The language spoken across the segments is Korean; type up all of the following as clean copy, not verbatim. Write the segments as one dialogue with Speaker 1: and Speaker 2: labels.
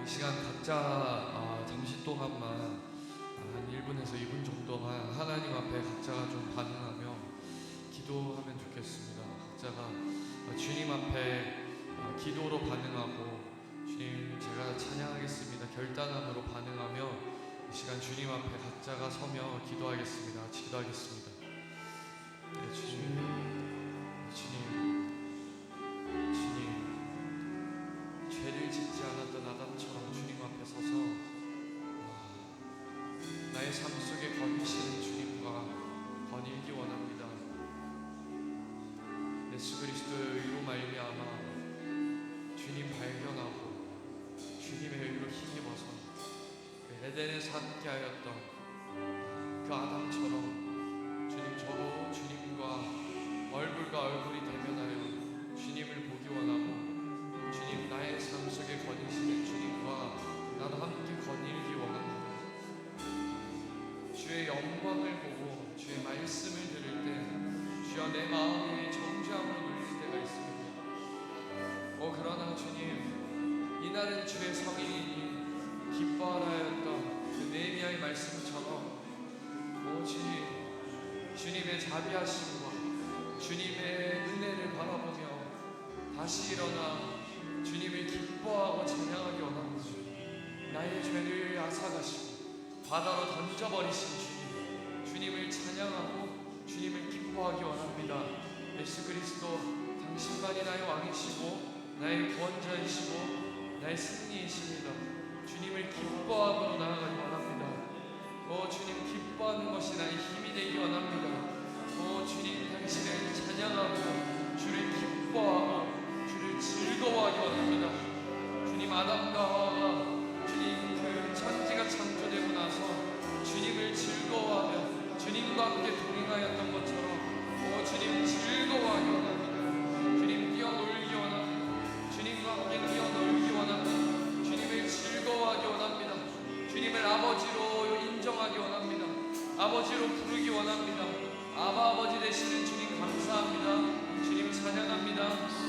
Speaker 1: 시간 각자 잠시 동안만 한 1분에서 2분 정도만 하나님 앞에 각자가 좀 반응하며 기도하면 좋겠습니다. 각자가 주님 앞에 기도로 반응하고 주님 제가 찬양하겠습니다 결단함으로 반응하며 이 시간 주님 앞에 각자가 서며 기도하겠습니다. 같이 기도하겠습니다. 네, 주님, 죄를 짓지 않았던 아담처럼 주님 앞에 서서 나의 삶 속에 거니시는 주님과 거닐기 원합니다. 예수 그리스도의 의로 말미암아 주님 발견하고 주님의 의로 힘입어서 에덴에서 함께하였던 그 아담처럼 주님, 저도 주님과 얼굴과 얼굴이 대면하여 주님을 보기 원하고 주님, 나의 삶 속에 거니시는 주님과 나도 함께 거닐기 원합니다. 주의 영광을 보고 주의 말씀을 들을 때 주여 내 마음이 정죄함으로 눌릴 때가 있습니다. 그러나 주님, 이날은 주의 성인이니 기뻐하라 하였던 그 느헤미야의 말씀처럼 주님의 자비하심과 주님의 은혜를 바라보며 다시 일어나 주님을 기뻐하고 찬양하기 원합니다. 나의 죄를 앗아가시고 바다로 던져버리신 주님을 찬양하고 주님을 기뻐하기 원합니다. 예수 그리스도, 당신만이 나의 왕이시고 나의 구원자이시고 나의 승리이십니다. 주님을 기뻐함으로 나아가기 원합니다. 주님, 기뻐하는 것이 나의 힘이 되기 원합니다. 주님, 당신을 찬양하고 주를 기뻐하고 주를 즐거워하기 원합니다. 주님, 아담과 하와가 주님 그 천지가 창조되고 나서 주님을 즐거워하며 주님과 함께 동행하였던 것처럼 주님 즐거워하기 원합니다. 주님, 뛰어놀기 원합니다. 주님과 함께 뛰어놀기 원합니다. 주님을 즐거워하기 원합니다. 주님을 아버지로 인정하기 원합니다. 아버지로 부르기 원합니다. 아버지 되시는 주님 감사합니다. 주님 찬양합니다.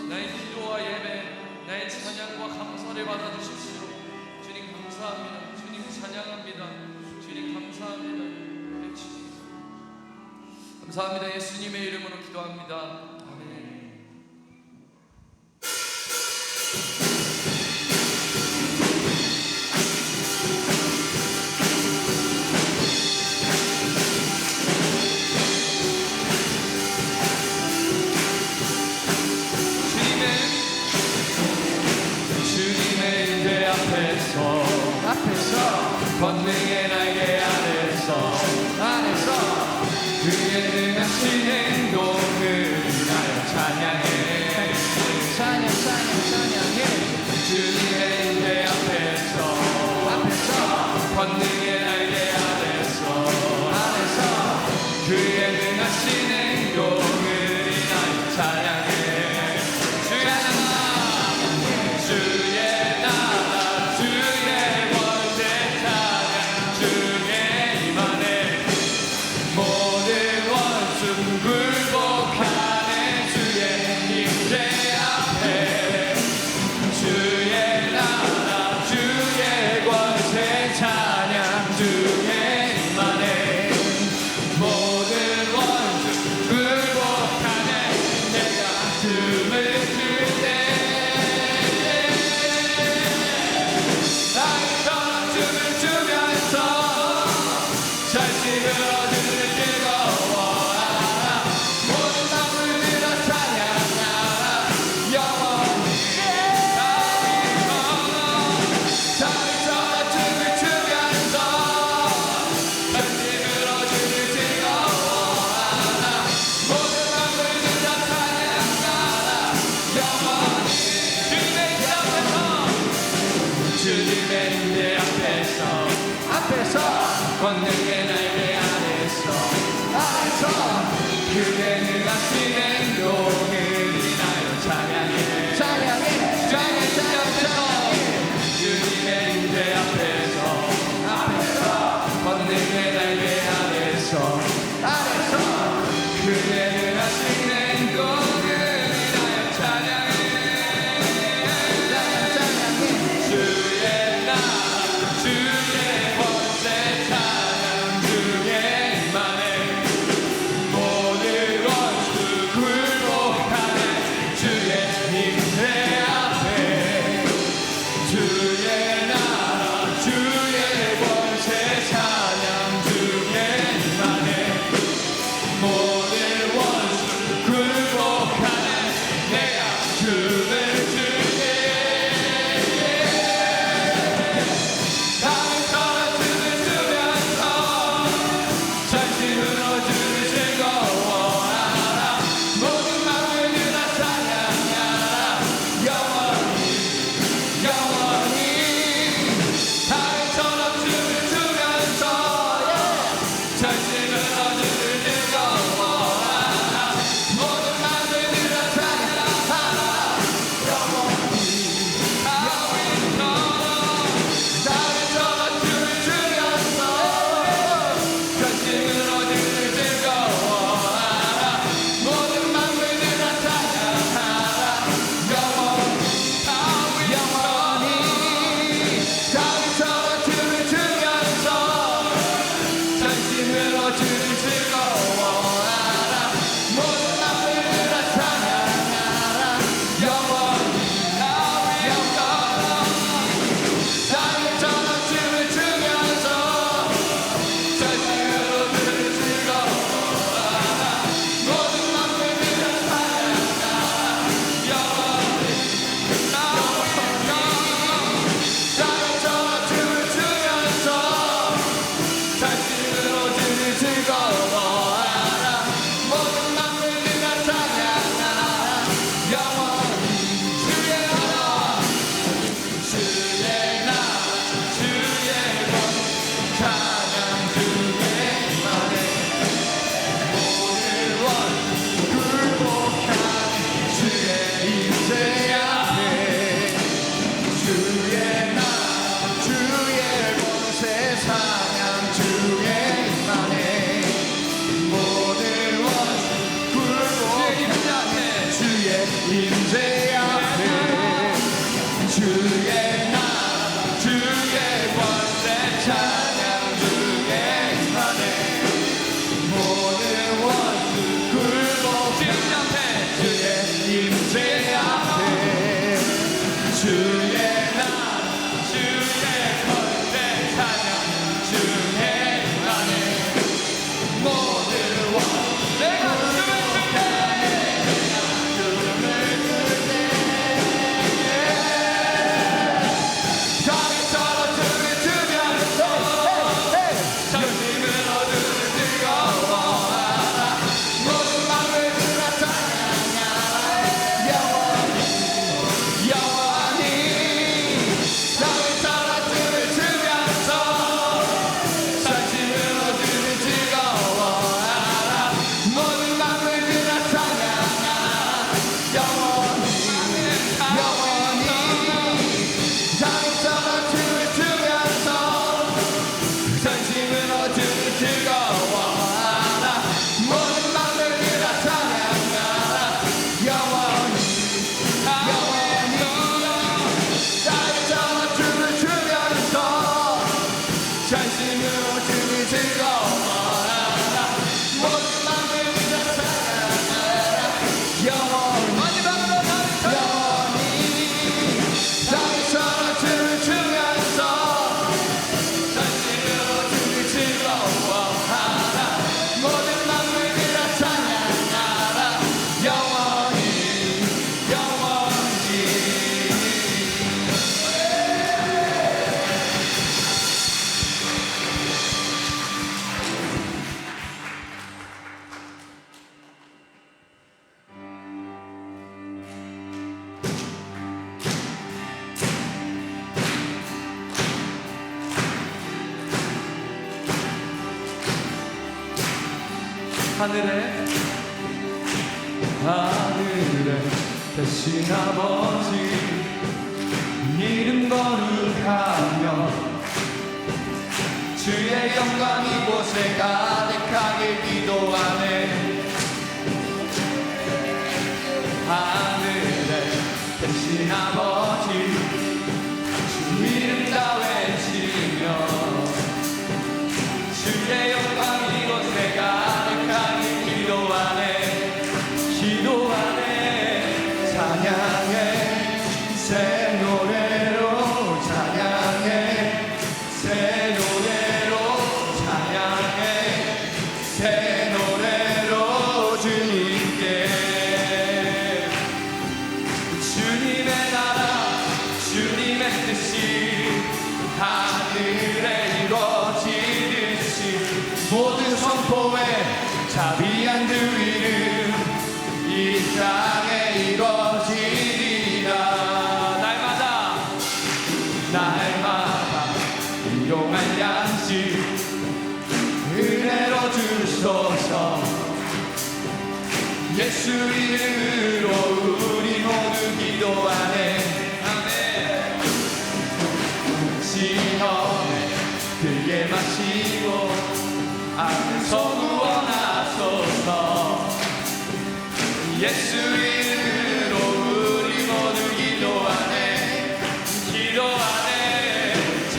Speaker 1: 나의 기도와 예배, 나의 찬양과 감사를 받아주십시오. 주님 감사합니다. 주님 찬양합니다. 주님 감사합니다. 네, 주님 감사합니다. 예수님의 이름으로 기도합니다. 아멘. 권능의 날개 안에서 그의 능하신 행동을 인하여 찬양해. 주님의 임재 앞에서 권능의 날개 안에서 그의 능하신 행동을 인하여 찬양해. 권능의 날개 안에서 그의 능하신 행동을 인하여 찬양해. 주님의 임재 앞에서 권능의 날개 안에서 그의 능하신 행동을 인하여 찬양해. 주의 날
Speaker 2: 주의 나라 주의 권세 찬양 주의 하네 모든 원수 굴복 주님 앞에 주의 임재 앞에 주의 나라 주의 권세 찬양 주의 하네 모든 원수 내가 춤을
Speaker 1: 하늘에
Speaker 2: 대신 아버지 이름 거룩하며 주의 영광 이곳에 가득하게 기도하네 하늘에 대신 아버지 주 이름 다 외치며 주의 영광 이곳에 가득하게 기도하네 찬양해 새 노래로 찬양해 새 노래로 찬양해 새 노래로 주님께 주님의 나라 주님의 뜻이 하늘에 이루어지듯이 모든 선포에 자비한 그 이름 이 땅에 이루어지리라 날마다 일용할 양식 은혜로 주소서 예수 이름으로 우리 모두 기도하네 아멘 시험에 크게 마시고 안에서 구원하소서 예수 이름으로 우리 모두 기도하네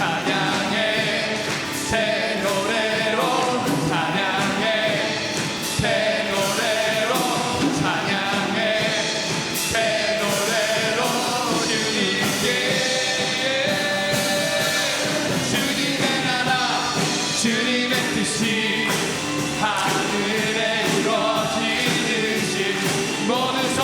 Speaker 2: 찬양해 새 노래로 찬양해 새 노래로 찬양해 새 노래로 주님께 주님의 나라 주님의 뜻이 하늘에 이루어지듯이 모든 성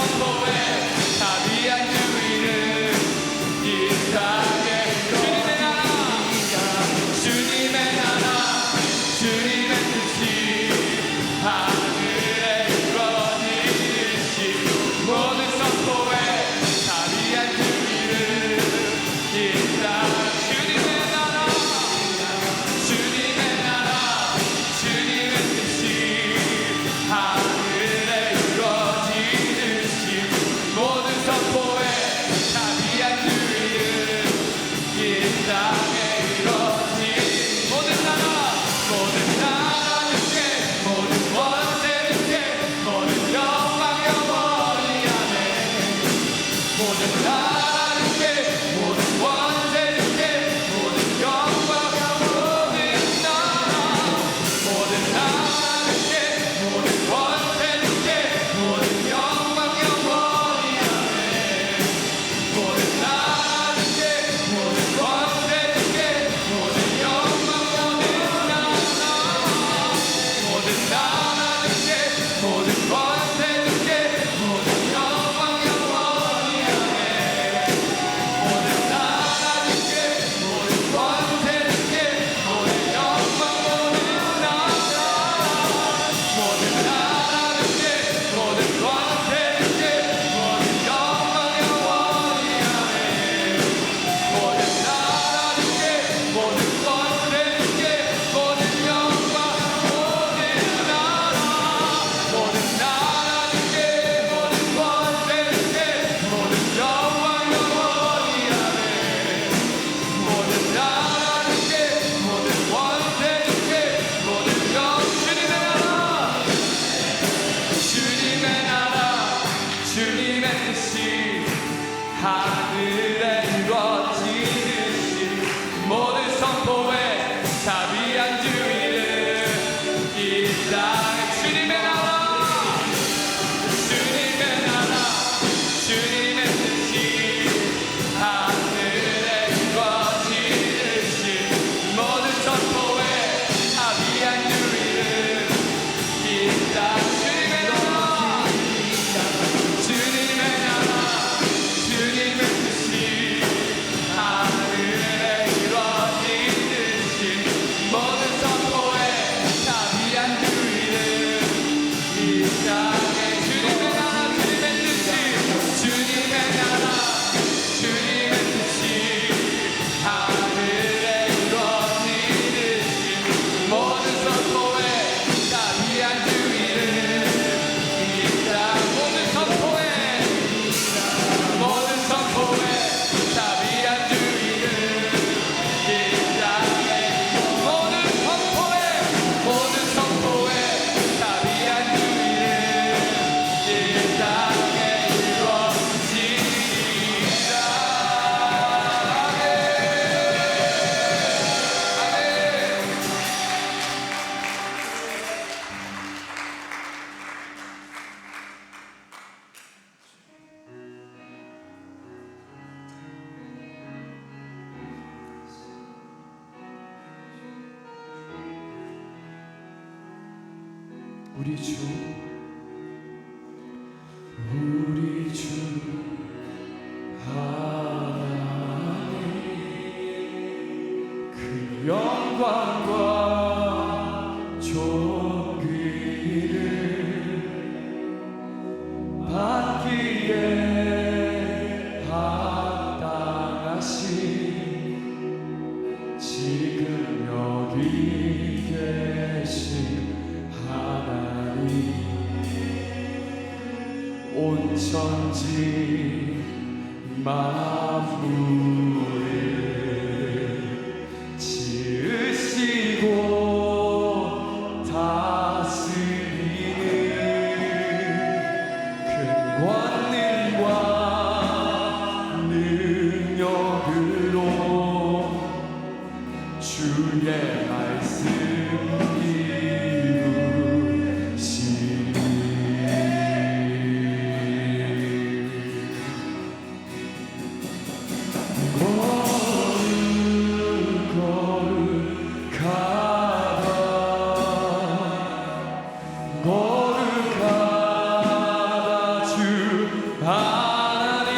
Speaker 1: 우리 주 우리 주 하나님 그 영광과 존귀를 받기에 합당하신 지금 여기 계신 하나님 온 천지 만물을 지으시고 다스리는 큰 권능과 능력으로 주의 말씀 이루시니 거룩하다 주 하나님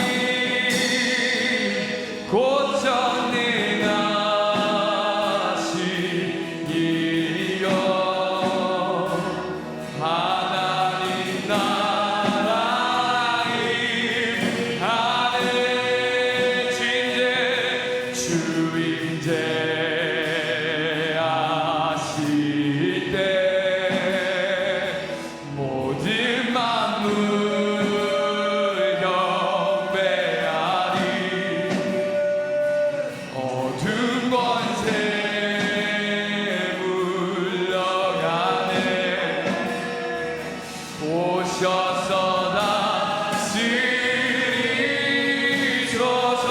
Speaker 1: 곧 전능하신 이여 하나님 나라임 하늘 진제 주임제 하실 때 모든 만물 경배하리 어둠 권세 물러가네 오셔서 다스리소서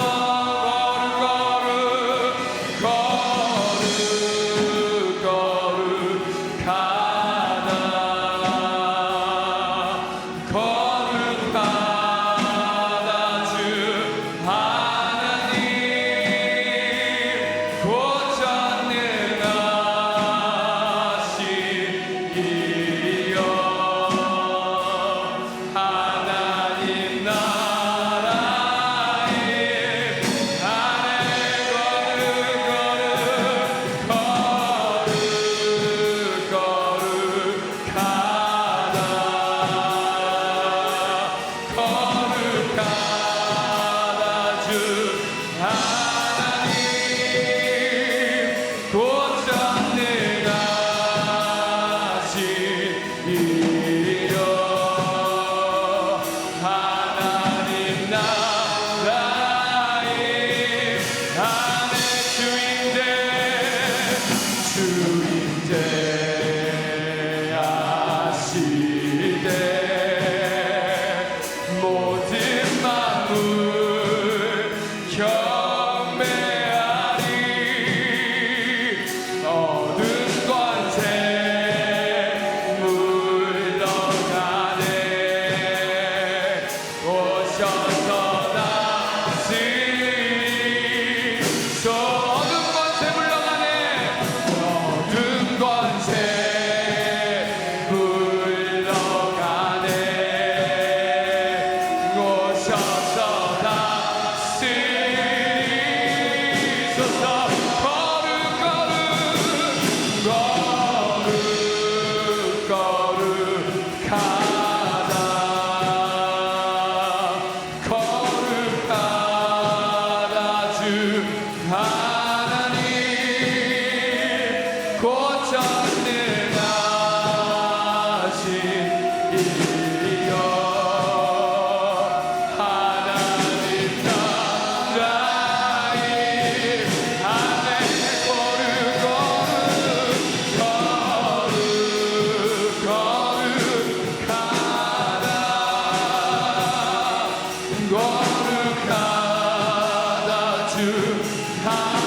Speaker 1: 거룩하다 거룩하다 주 하나님 곧 전능하신 이여 하나님 나라에 하늘 거룩하다 주 하나님 곧 전능하신 이여 하나님 나라에 하늘 주임제 하시되 모든 만물 경배하리 어둠 권세 물러가네 오셔서 다스리소 어둠 권세 물러가네 어둠 권세 물러가네 오셔서 다스리소서 거룩하다 주 하나님 곧 전능하신 이여 하나님 나라에 하늘 거룩하다 주 하나님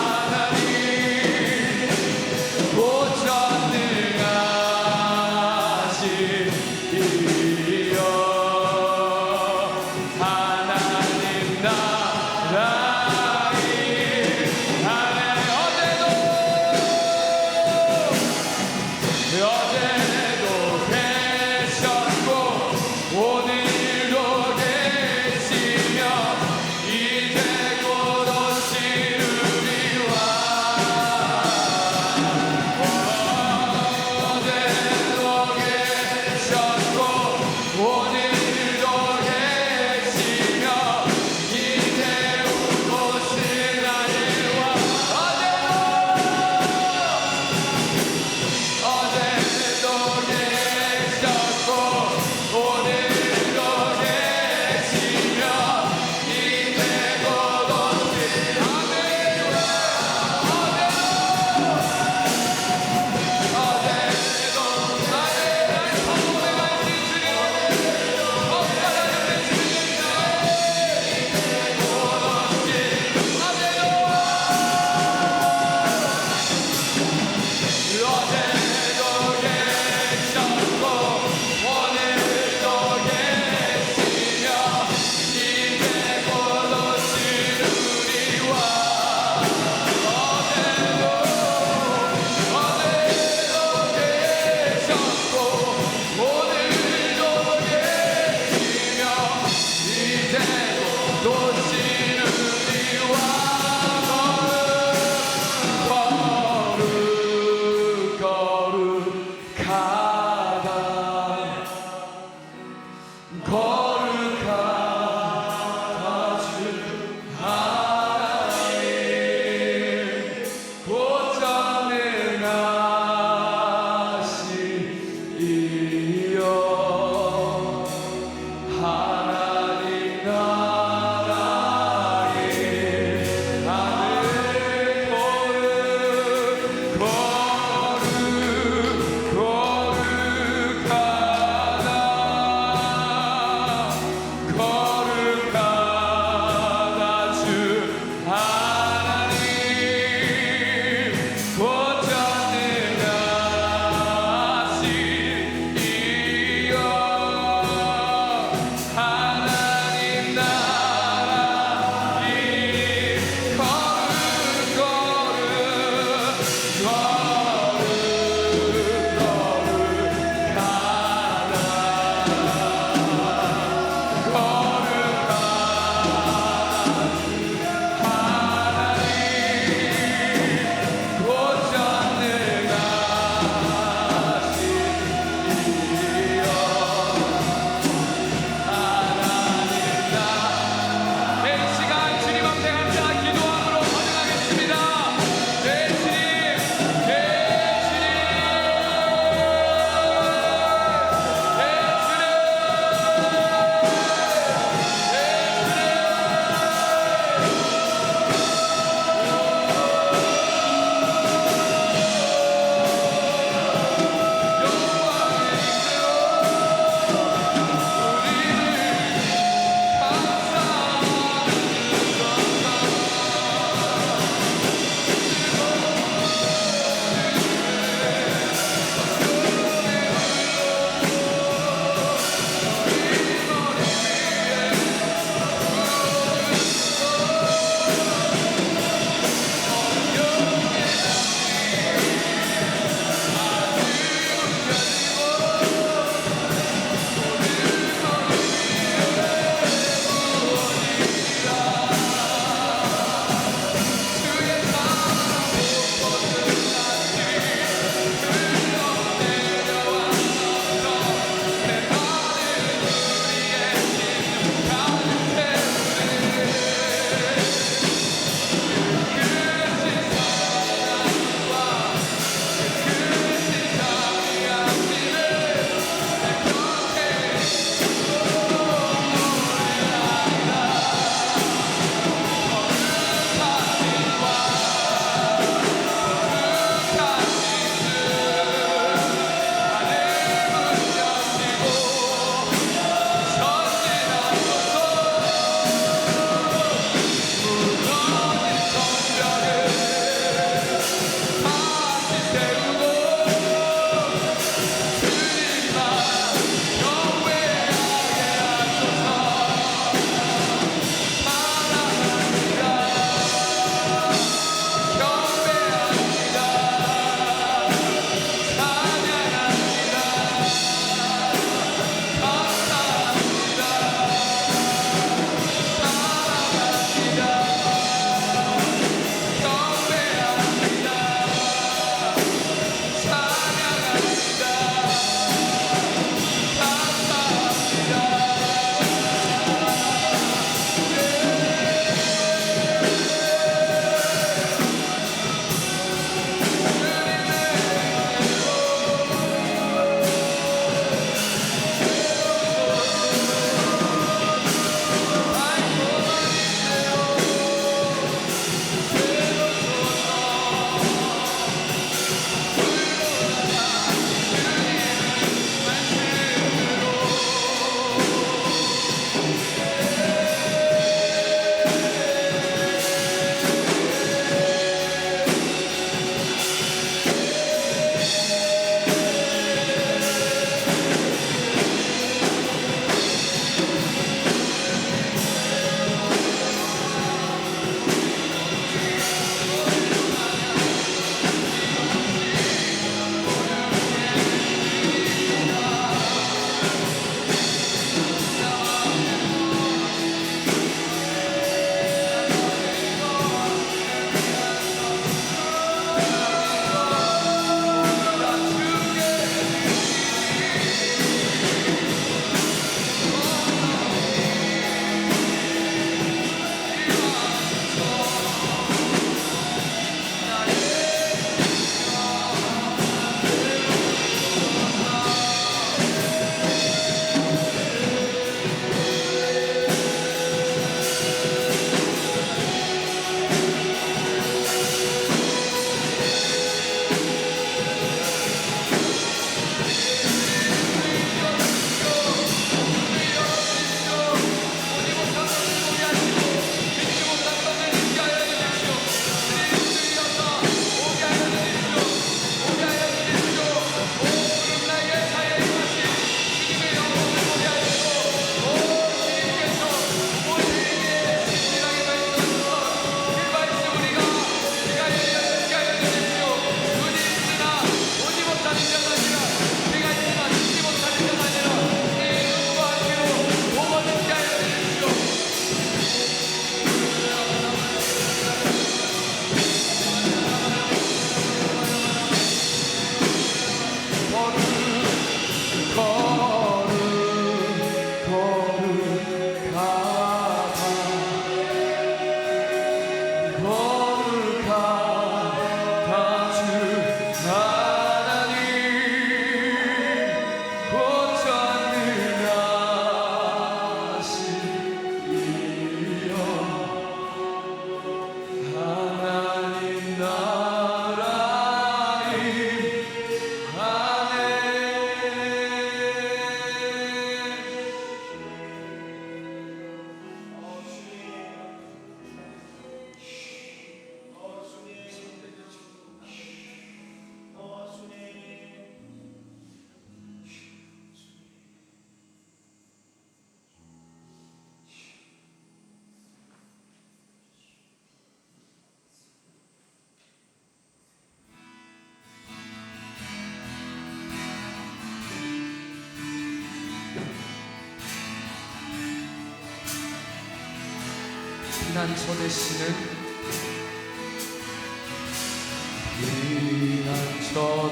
Speaker 2: 피난처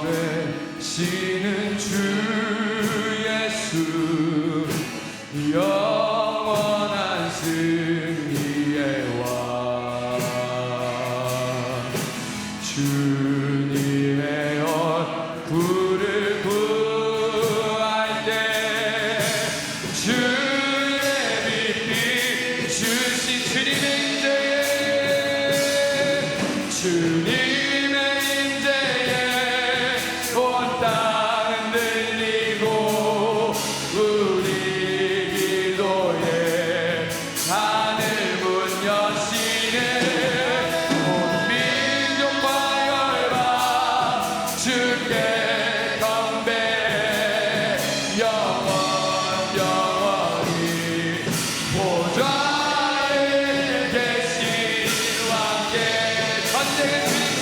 Speaker 2: 되시는 주 예수 영원한 승리의 왕 주님의 얼굴을 구할 때 주의 빛 비추신 주님의 임재에 주님의 임재에 온 땅은 들리고 우리 기도에 하늘 문 여시네 온 민족과 열방 주께 경배해 영원히 보좌에 계신 왕께 전쟁의 주님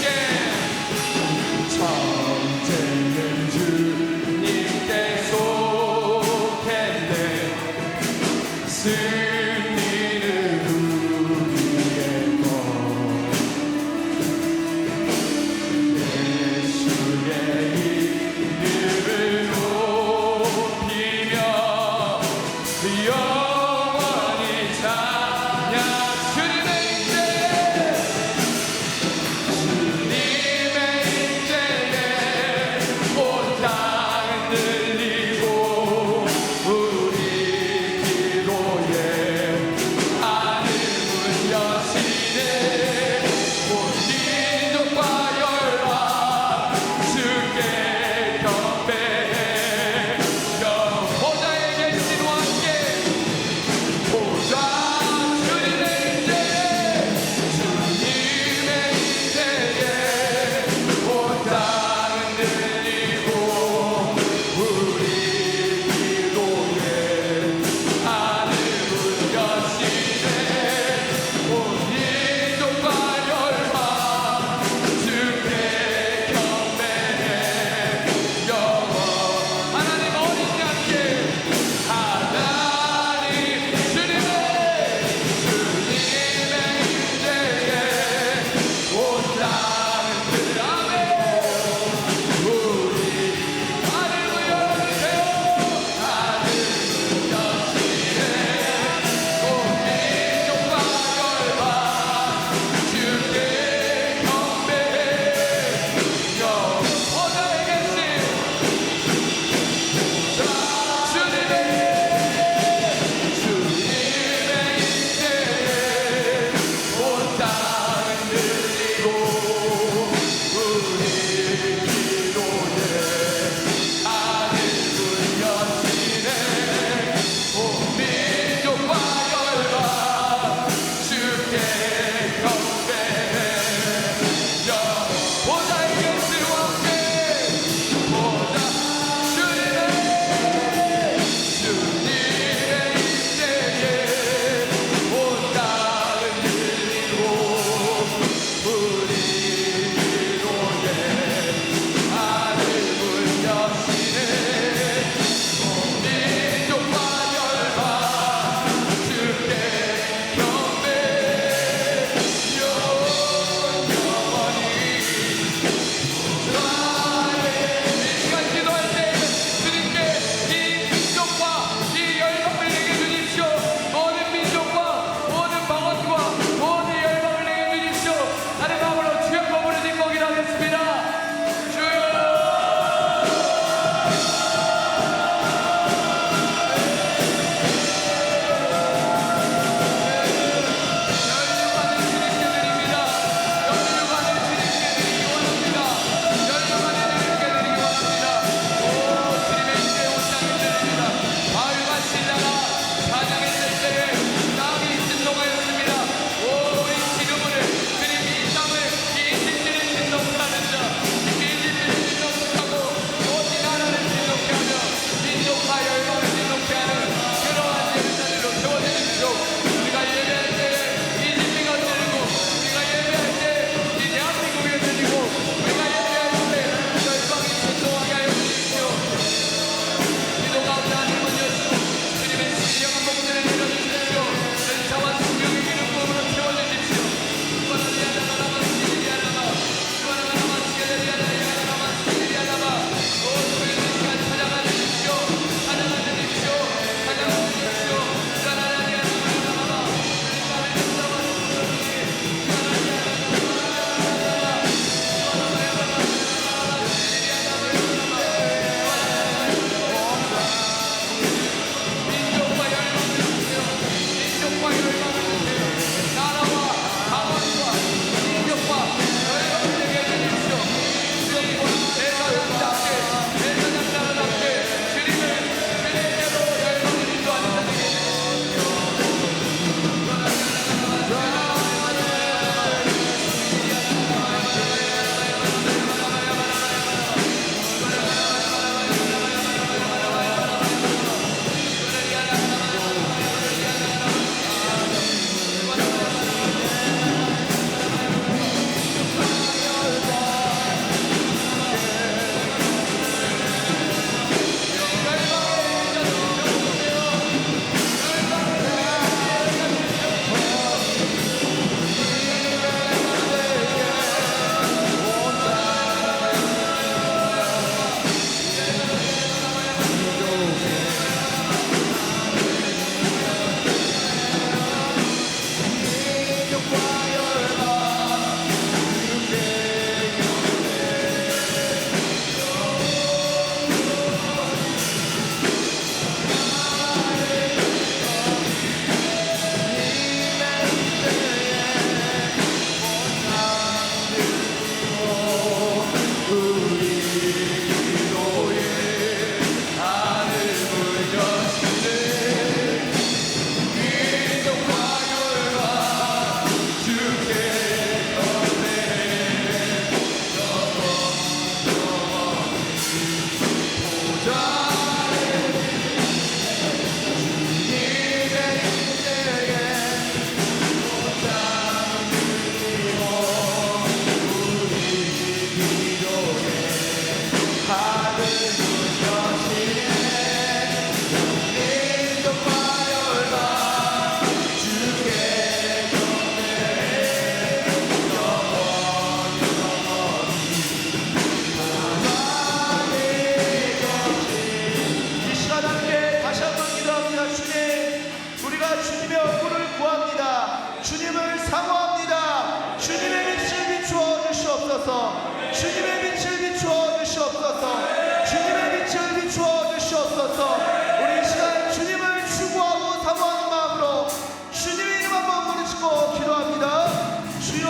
Speaker 3: 주님의 빛을 비추어 주시옵소서. 주님의 빛을 비추어 주시옵소서. 우리 이 시간 주님을 추구하고 사모하는 마음으로 주님의 이름 한번 부르시고 기도합니다. 주여.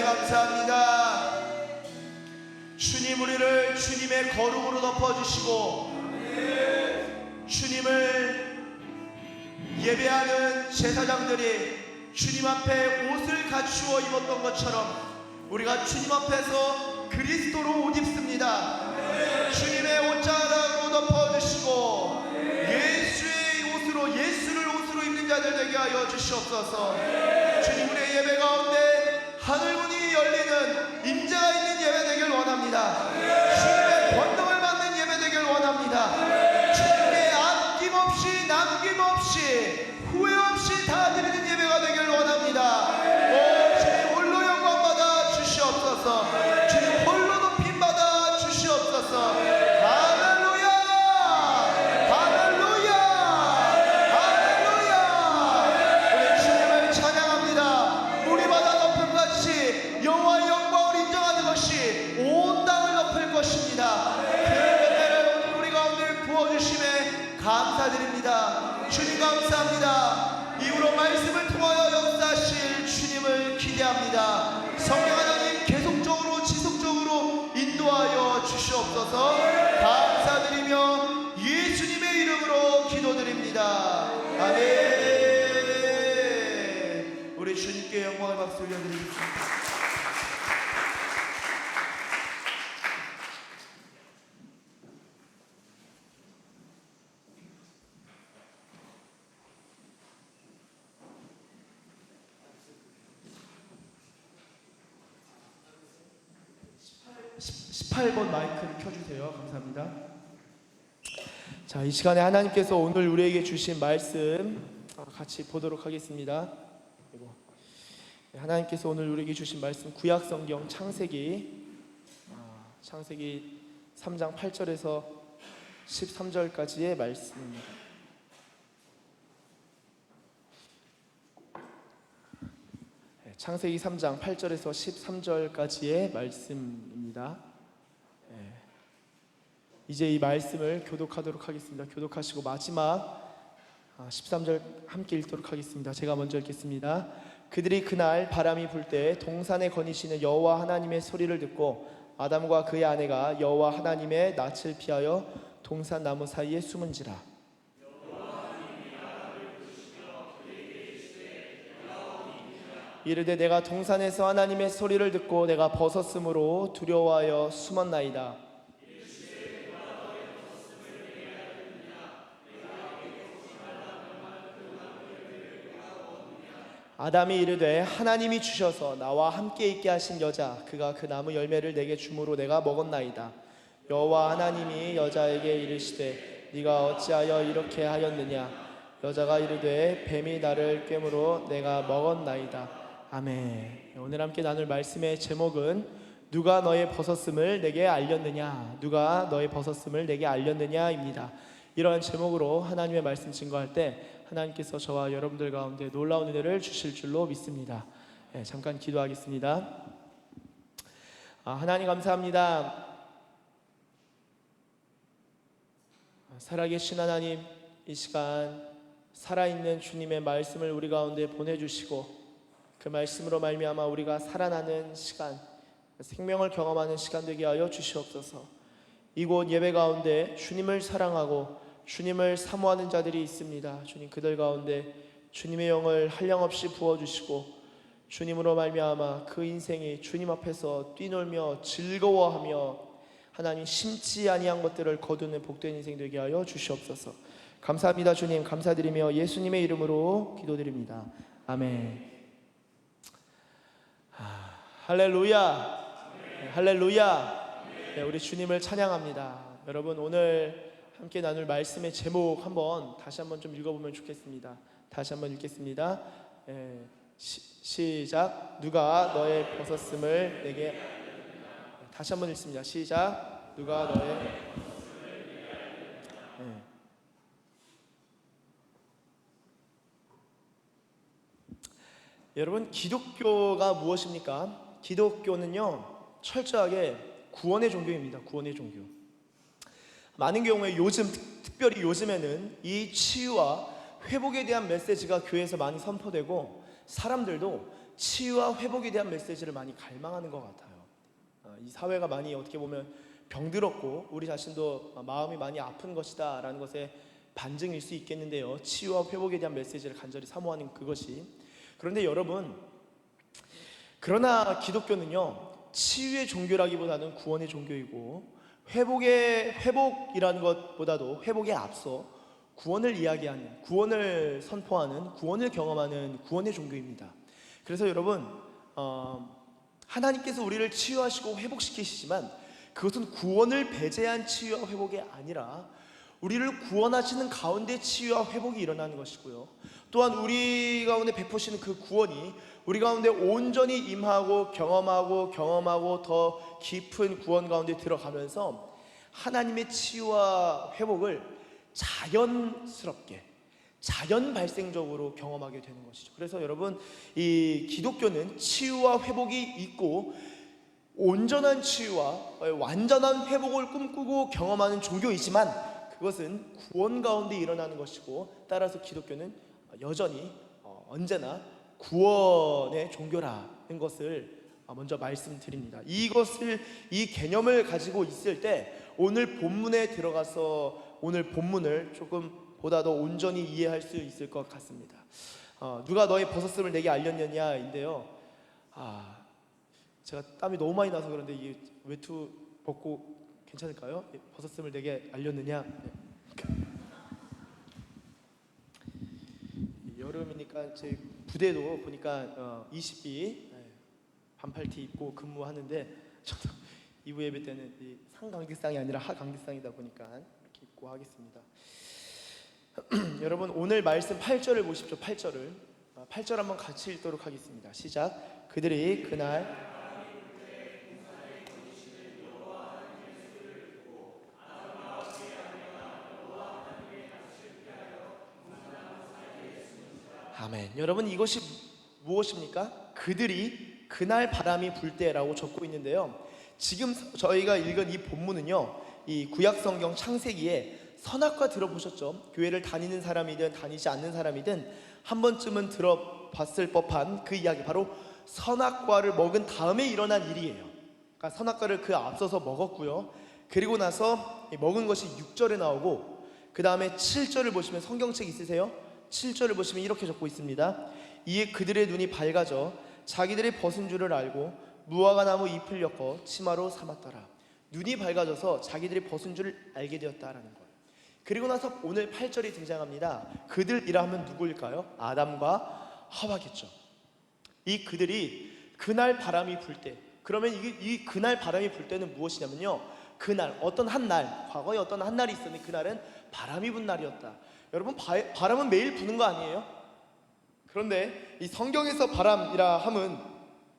Speaker 3: 감사합니다. 주님 우리를 주님의 거룩으로 덮어주시고 주님을 예배하는 제사장들이 주님 앞에 옷을 갖추어 입었던 것처럼 우리가 주님 앞에서 그리스도로 옷 입습니다. 주님의 옷자락으로 덮어주시고 예수의 옷으로 예수를 옷으로 입는 자들 되게 하여 주시옵소서. 주님 우리의 예배 가운데 하늘문이 열리는 임재가 있는 예배 되길 원합니다. 주님의 권능을 받는 예배 되길 원합니다. 주님께 아낌없이 남김없이 후회 없이 다 드리는 예배가 되길 원합니다. 오 주님 홀로 영광 받아 주시옵소서. 주님 홀로 높임 받아 주시옵소서. 할렐루야 할렐루야 할렐루야. 우리 주님을 찬양합니다. 우리 바다 높음같이 여호와의 영광을 인정하는 것이 온 땅을 덮을 것입니다. 그 은혜를 오늘 우리 가운데 부어주심에 감사드립니다. 주님 감사합니다. 이후로 말씀을 통하여 역사하실 주님을 기대합니다. 성령 하나님 계속적으로 지속적으로 인도하여 주시옵소서. 감사드리며 예수님의 이름으로 기도드립니다. 아멘. 우리 주님께 영광의 박수 올려드리겠습니다. (18번) 마이크를 켜주세요. 감사합니다. 자, 이 시간에 하나님께서 오늘 우리에게 주신 말씀 같이 보도록 하겠습니다. 하나님께서 오늘 우리에게 주신 말씀 구약성경 창세기 3장 8절에서 13절까지의 말씀입니다. 창세기 3장 8절에서 13절까지의 말씀입니다. 이제 이 말씀을 교독하도록 하겠습니다. 교독하시고 마지막 13절 함께 읽도록 하겠습니다. 제가 먼저 읽겠습니다. 그들이 그날 바람이 불 때 동산에 거니시는 여호와 하나님의 소리를 듣고 아담과 그의 아내가 여호와 하나님의 낯을 피하여 동산 나무 사이에 숨은지라. 이르되 내가 동산에서 하나님의 소리를 듣고 내가 벗었으므로 두려워하여 숨었나이다. 아담이 이르되 하나님이 주셔서 나와 함께 있게 하신 여자 그가 그 나무 열매를 내게 주므로 내가 먹었나이다. 여호와 하나님이 여자에게 이르시되 네가 어찌하여 이렇게 하였느냐. 여자가 이르되 뱀이 나를 꿰므로 내가 먹었나이다. 아멘. 오늘 함께 나눌 말씀의 제목은 누가 너의 벗었음을 내게 알렸느냐, 누가 너의 벗었음을 내게 알렸느냐입니다. 이러한 제목으로 하나님의 말씀 증거할 때 하나님께서 저와 여러분들 가운데 놀라운 은혜를 주실 줄로 믿습니다. 잠깐 기도하겠습니다. 하나님 감사합니다. 살아계신 하나님, 이 시간 살아있는 주님의 말씀을 우리 가운데 보내주시고 그 말씀으로 말미암아 우리가 살아나는 시간, 생명을 경험하는 시간 되게 하여 주시옵소서. 이곳 예배 가운데 주님을 사랑하고 주님을 사모하는 자들이 있습니다. 주님, 그들 가운데 주님의 영을 한량없이 부어주시고 주님으로 말미암아 그 인생이 주님 앞에서 뛰놀며 즐거워하며 하나님 심지 아니한 것들을 거두는 복된 인생 되게 하여 주시옵소서. 감사합니다. 주님, 감사드리며 예수님의 이름으로 기도드립니다. 아멘. 할렐루야. 할렐루야. 네, 우리 주님을 찬양합니다. 여러분, 오늘 함께 나눌 말씀의 제목 다시 한번 좀 읽어보면 좋겠습니다. 다시 한번 읽겠습니다. 시작. 누가 너의 벗었음을 내게. 다시 한번 읽습니다. 시작. 누가 너의. 여러분, 기독교가 무엇입니까? 기독교는요, 철저하게 구원의 종교입니다. 구원의 종교. 많은 경우에 특별히 요즘에는 이 치유와 회복에 대한 메시지가 교회에서 많이 선포되고 사람들도 치유와 회복에 대한 메시지를 많이 갈망하는 것 같아요. 이 사회가 많이 어떻게 보면 병들었고 우리 자신도 마음이 많이 아픈 것이다 라는 것의 반증일 수 있겠는데요. 치유와 회복에 대한 메시지를 간절히 사모하는 그것이. 그런데 여러분, 그러나 기독교는요, 치유의 종교라기보다는 구원의 종교이고 회복이라는 것보다도 회복에 앞서 구원을 이야기하는, 구원을 선포하는, 구원을 경험하는 구원의 종교입니다. 그래서 여러분, 하나님께서 우리를 치유하시고 회복시키시지만 그것은 구원을 배제한 치유와 회복이 아니라 우리를 구원하시는 가운데 치유와 회복이 일어나는 것이고요, 또한 우리 가운데 베푸시는 그 구원이 우리 가운데 온전히 임하고 경험하고 더 깊은 구원 가운데 들어가면서 하나님의 치유와 회복을 자연스럽게, 자연 발생적으로 경험하게 되는 것이죠. 그래서 여러분, 이 기독교는 치유와 회복이 있고 온전한 치유와 완전한 회복을 꿈꾸고 경험하는 종교이지만 그것은 구원 가운데 일어나는 것이고, 따라서 기독교는 여전히 언제나 구원의 종교라는 것을 먼저 말씀드립니다. 이 개념을 가지고 있을 때 오늘 본문에 들어가서 오늘 본문을 조금 보다 더 온전히 이해할 수 있을 것 같습니다. 누가 너의 벗었음을 내게 알렸느냐인데요. 제가 땀이 너무 많이 나서 그런데 이 외투 벗고 괜찮을까요? 벗었음을 내게 알렸느냐. 여름이니까 제 부대도 보니까 20비 반팔티 입고 근무하는데, 저도 2부 예배 때는 이 상강대상이 아니라 하강대상이다 보니까 이렇게 입고 하겠습니다. 여러분, 오늘 말씀 8절을 보십시오. 8절 한번 같이 읽도록 하겠습니다. 시작. 그들이 그날 아멘. 여러분, 이것이 무엇입니까? 그들이 그날 바람이 불 때라고 적고 있는데요, 지금 저희가 읽은 이 본문은요, 이 구약성경 창세기에 선악과 들어보셨죠? 교회를 다니는 사람이든 다니지 않는 사람이든 한 번쯤은 들어봤을 법한 그 이야기, 바로 선악과를 먹은 다음에 일어난 일이에요. 그러니까 선악과를 그 앞서서 먹었고요. 그리고 나서 먹은 것이 6절에 나오고, 그 다음에 7절을 보시면, 성경책 있으세요? 7절을 보시면 이렇게 적고 있습니다. 이에 그들의 눈이 밝아져 자기들이 벗은 줄을 알고 무화과 나무 잎을 엮어 치마로 삼았더라. 눈이 밝아져서 자기들이 벗은 줄을 알게 되었다라는 거예요. 그리고 나서 오늘 8절이 등장합니다. 그들이라 하면 누구일까요? 아담과 하와겠죠. 이 그들이 그날 바람이 불 때, 그러면 이 그날 바람이 불 때는 무엇이냐면요, 그날 어떤 한 날, 과거에 어떤 한 날이 있었는데 그날은 바람이 분 날이었다. 여러분, 바람은 매일 부는 거 아니에요? 그런데 이 성경에서 바람이라 함은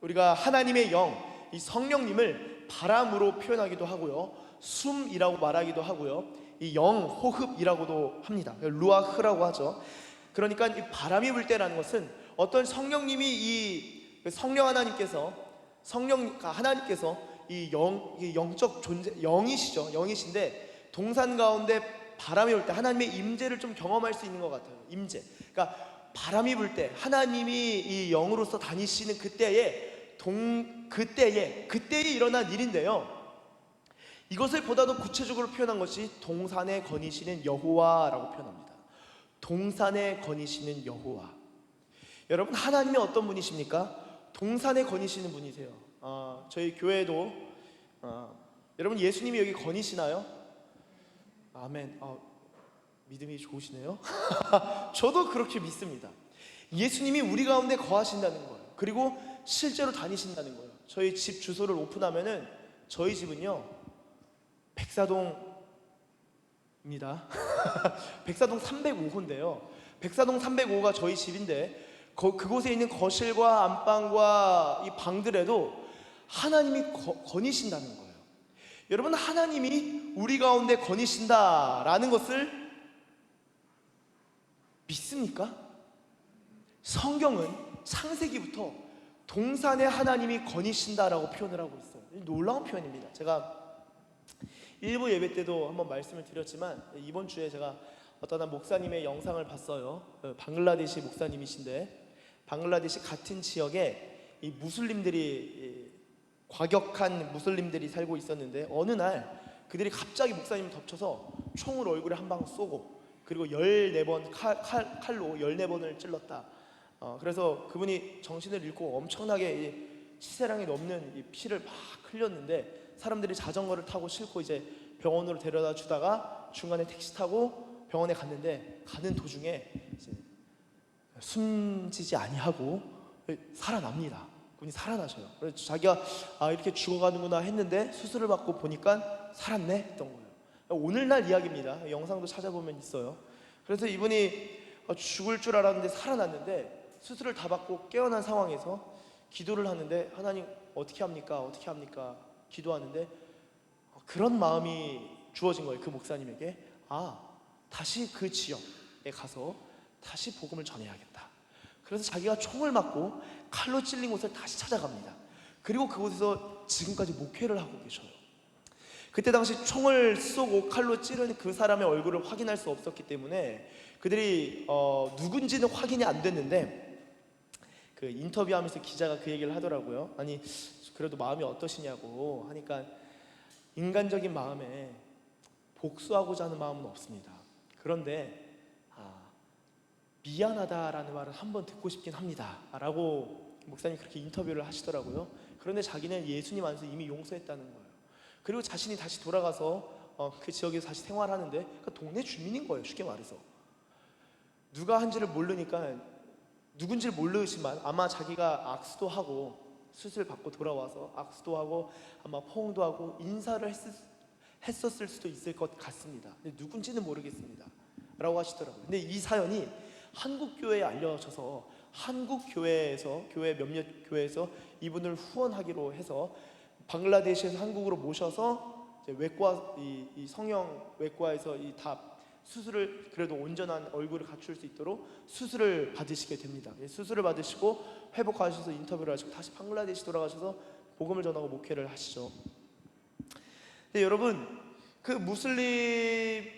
Speaker 3: 우리가 하나님의 영, 이 성령님을 바람으로 표현하기도 하고요, 숨이라고 말하기도 하고요, 이 영 호흡이라고도 합니다. 루아흐라고 하죠. 그러니까 이 바람이 불 때라는 것은 어떤 성령님이, 이 성령 하나님께서, 하나님께서 이 영적 존재, 영이신데 동산 가운데 바람이 불 때 하나님의 임재를 좀 경험할 수 있는 것 같아요. 임재. 그러니까 바람이 불 때 하나님이 이 영으로서 다니시는 그때에 일어난 일인데요, 이것을 보다 더 구체적으로 표현한 것이 동산에 거니시는 여호와라고 표현합니다. 동산에 거니시는 여호와. 여러분, 하나님이 어떤 분이십니까? 동산에 거니시는 분이세요. 저희 교회도 여러분, 예수님이 여기 거니시나요? 아멘. 믿음이 좋으시네요. 저도 그렇게 믿습니다. 예수님이 우리 가운데 거하신다는 거예요. 그리고 실제로 다니신다는 거예요. 저희 집 주소를 오픈하면은, 저희 집은요 백사동입니다. 백사동 305호인데요, 백사동 305호가 저희 집인데, 그곳에 있는 거실과 안방과 이 방들에도 하나님이 거니신다는 거예요. 여러분, 하나님이 우리 가운데 거니신다라는 것을 믿습니까? 성경은 창세기부터 동산에 하나님이 거니신다라고 표현을 하고 있어요. 놀라운 표현입니다. 제가 일부 예배 때도 한번 말씀을 드렸지만, 이번 주에 제가 어떤 한 목사님의 영상을 봤어요. 방글라데시 목사님이신데, 방글라데시 같은 지역에 이 무슬림들이, 과격한 무슬림들이 살고 있었는데, 어느 날 그들이 갑자기 목사님을 덮쳐서 총을 얼굴에 한 방 쏘고, 그리고 14번 칼로 14번을 찔렀다. 그래서 그분이 정신을 잃고 엄청나게 치세량이 넘는 이 피를 막 흘렸는데, 사람들이 자전거를 타고 싣고 이제 병원으로 데려다 주다가 중간에 택시 타고 병원에 갔는데, 가는 도중에 이제 숨지지 아니하고 살아납니다. 그분이 살아나셔요. 그래서 자기가 이렇게 죽어가는구나 했는데, 수술을 받고 보니까 살았네 했던 거예요. 오늘날 이야기입니다. 영상도 찾아보면 있어요. 그래서 이분이 죽을 줄 알았는데 살아났는데, 수술을 다 받고 깨어난 상황에서 기도를 하는데, 하나님 어떻게 합니까? 어떻게 합니까? 기도하는데 그런 마음이 주어진 거예요. 그 목사님에게 다시 그 지역에 가서 다시 복음을 전해야겠다. 그래서 자기가 총을 맞고 칼로 찔린 곳을 다시 찾아갑니다. 그리고 그곳에서 지금까지 목회를 하고 계셔요. 그때 당시 총을 쏘고 칼로 찌른 그 사람의 얼굴을 확인할 수 없었기 때문에 그들이 누군지는 확인이 안 됐는데, 그 인터뷰하면서 기자가 그 얘기를 하더라고요. 아니, 그래도 마음이 어떠시냐고 하니까, 인간적인 마음에 복수하고자 하는 마음은 없습니다. 그런데 미안하다라는 말을 한번 듣고 싶긴 합니다 라고 목사님이 그렇게 인터뷰를 하시더라고요. 그런데 자기는 예수님 안에서 이미 용서했다는 거예요. 그리고 자신이 다시 돌아가서 그 지역에서 다시 생활하는데, 그러니까 동네 주민인 거예요. 쉽게 말해서 누가 한지를 모르니까, 누군지를 모르지만 아마 자기가 악수도 하고 수술 받고 돌아와서 악수도 하고 아마 포옹도 하고 인사를 했었을 수도 있을 것 같습니다. 근데 누군지는 모르겠습니다 라고 하시더라고요. 근데 이 사연이 한국 교회에 알려져서, 한국 교회에서, 교회 몇몇 교회에서 이분을 후원하기로 해서 방글라데시에서 한국으로 모셔서 이제 외과, 이 성형 외과에서 이 다 수술을, 그래도 온전한 얼굴을 갖출 수 있도록 수술을 받으시게 됩니다. 수술을 받으시고 회복하셔서 인터뷰를 하시고 다시 방글라데시 돌아가셔서 복음을 전하고 목회를 하시죠. 근데 여러분, 그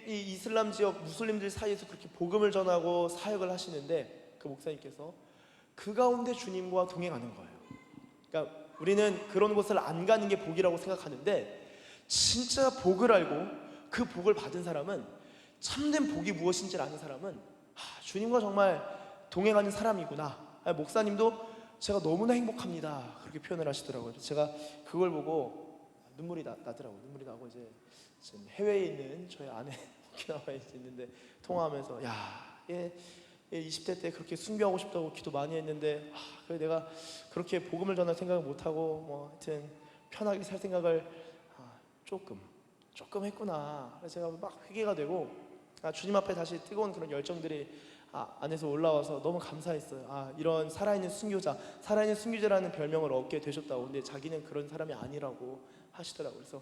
Speaker 3: 이슬람 지역 무슬림들 사이에서 그렇게 복음을 전하고 사역을 하시는데, 그 그 목사님께서 그 가운데 주님과 동행하는 거예요. 그러니까 우리는 그런 곳을 안 가는 게 복이라고 생각하는데 진짜 복을 알고 그 복을 받은 사람은, 참된 복이 무엇인지 아는 사람은 주님과 정말 동행하는 사람이구나. 목사님도 제가 너무나 행복합니다 그렇게 표현을 하시더라고요. 제가 그걸 보고 눈물이 나더라고요. 눈물이 나고 이제 지금 해외에 있는 저희 아내 오키나와에 있는데 통화하면서 얘 20대 때 그렇게 순교하고 싶다고 기도 많이 했는데 그래 내가 그렇게 복음을 전할 생각을 못하고 뭐 하여튼 편하게 살 생각을 조금 했구나. 그래서 제가 막 회개가 되고 주님 앞에 다시 뜨거운 그런 열정들이 안에서 올라와서 너무 감사했어요. 이런 살아있는 순교자라는 별명을 얻게 되셨다고. 근데 자기는 그런 사람이 아니라고 하시더라고요. 그래서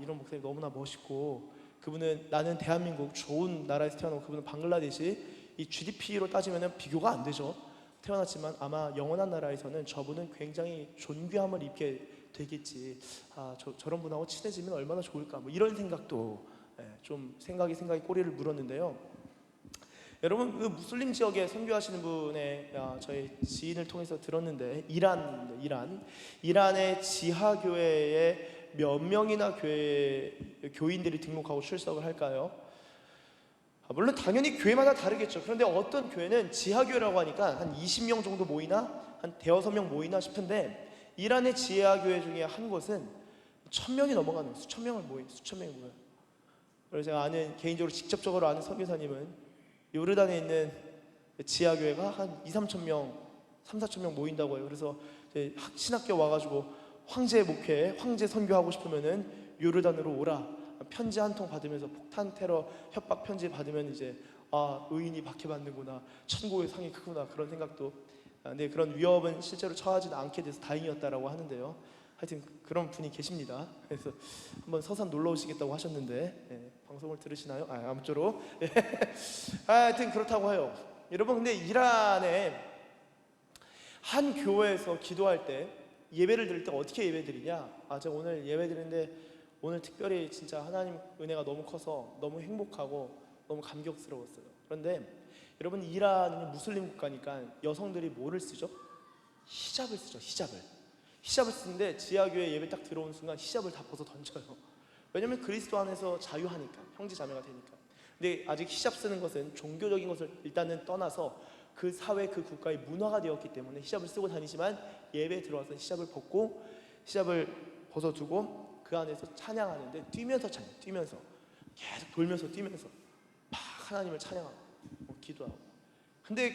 Speaker 3: 이런 목사님 너무나 멋있고, 그분은 나는 대한민국 좋은 나라에서 태어나고 그분은 방글라데시, 이 GDP로 따지면 비교가 안 되죠. 태어났지만 아마 영원한 나라에서는 저분은 굉장히 존귀함을 입게 되겠지. 저런 분하고 친해지면 얼마나 좋을까, 뭐 이런 생각도 좀 생각이 꼬리를 물었는데요. 여러분, 그 무슬림 지역에 선교하시는 분의 저희 지인을 통해서 들었는데, 이란의 지하교회에 몇 명이나 교인들이 등록하고 출석을 할까요? 물론 당연히 교회마다 다르겠죠. 그런데 어떤 교회는 지하교회라고 하니까 한 20명 정도 모이나 한 대여섯 명 모이나 싶은데, 이란의 지하교회 중에 한 곳은 1000명이 넘어가는, 수천 명이 모여요. 그래서 제가 개인적으로 직접적으로 아는 선교사님은 요르단에 있는 지하교회가 한 2-3천 명 모인다고 해요. 그래서 신학교 와가지고 황제 목회, 황제 선교하고 싶으면은 요르단으로 오라. 편지 한 통 받으면서 폭탄 테러 협박 편지 받으면 이제 의인이 박해받는구나, 천국의 상이 크구나, 그런 생각도. 근데 그런 위협은 실제로 처하지는 않게 돼서 다행이었다라고 하는데요. 하여튼 그런 분이 계십니다. 그래서 한번 서산 놀러 오시겠다고 하셨는데 방송을 들으시나요? 아무쪼록 하여튼 그렇다고 해요. 여러분, 근데 이란의 한 교회에서 기도할 때, 예배를 드릴 때 어떻게 예배 드리냐? 제가 오늘 예배 드리는데 오늘 특별히 진짜 하나님 은혜가 너무 커서 너무 행복하고 너무 감격스러웠어요. 그런데 여러분, 이란은 무슬림 국가니까 여성들이 뭐를 쓰죠? 히잡을 쓰죠. 히잡을 쓰는데 지하교회 예배 딱 들어온 순간 히잡을 다 벗어 던져요. 왜냐면 그리스도 안에서 자유하니까, 형제 자매가 되니까. 근데 아직 히잡 쓰는 것은 종교적인 것을 일단은 떠나서 그 사회, 그 국가의 문화가 되었기 때문에 히잡을 쓰고 다니지만, 예배에 들어와서 히잡을 벗어두고 그 안에서 찬양하는데 뛰면서 계속 돌면서 뛰면서 막 하나님을 찬양하고 기도하고. 근데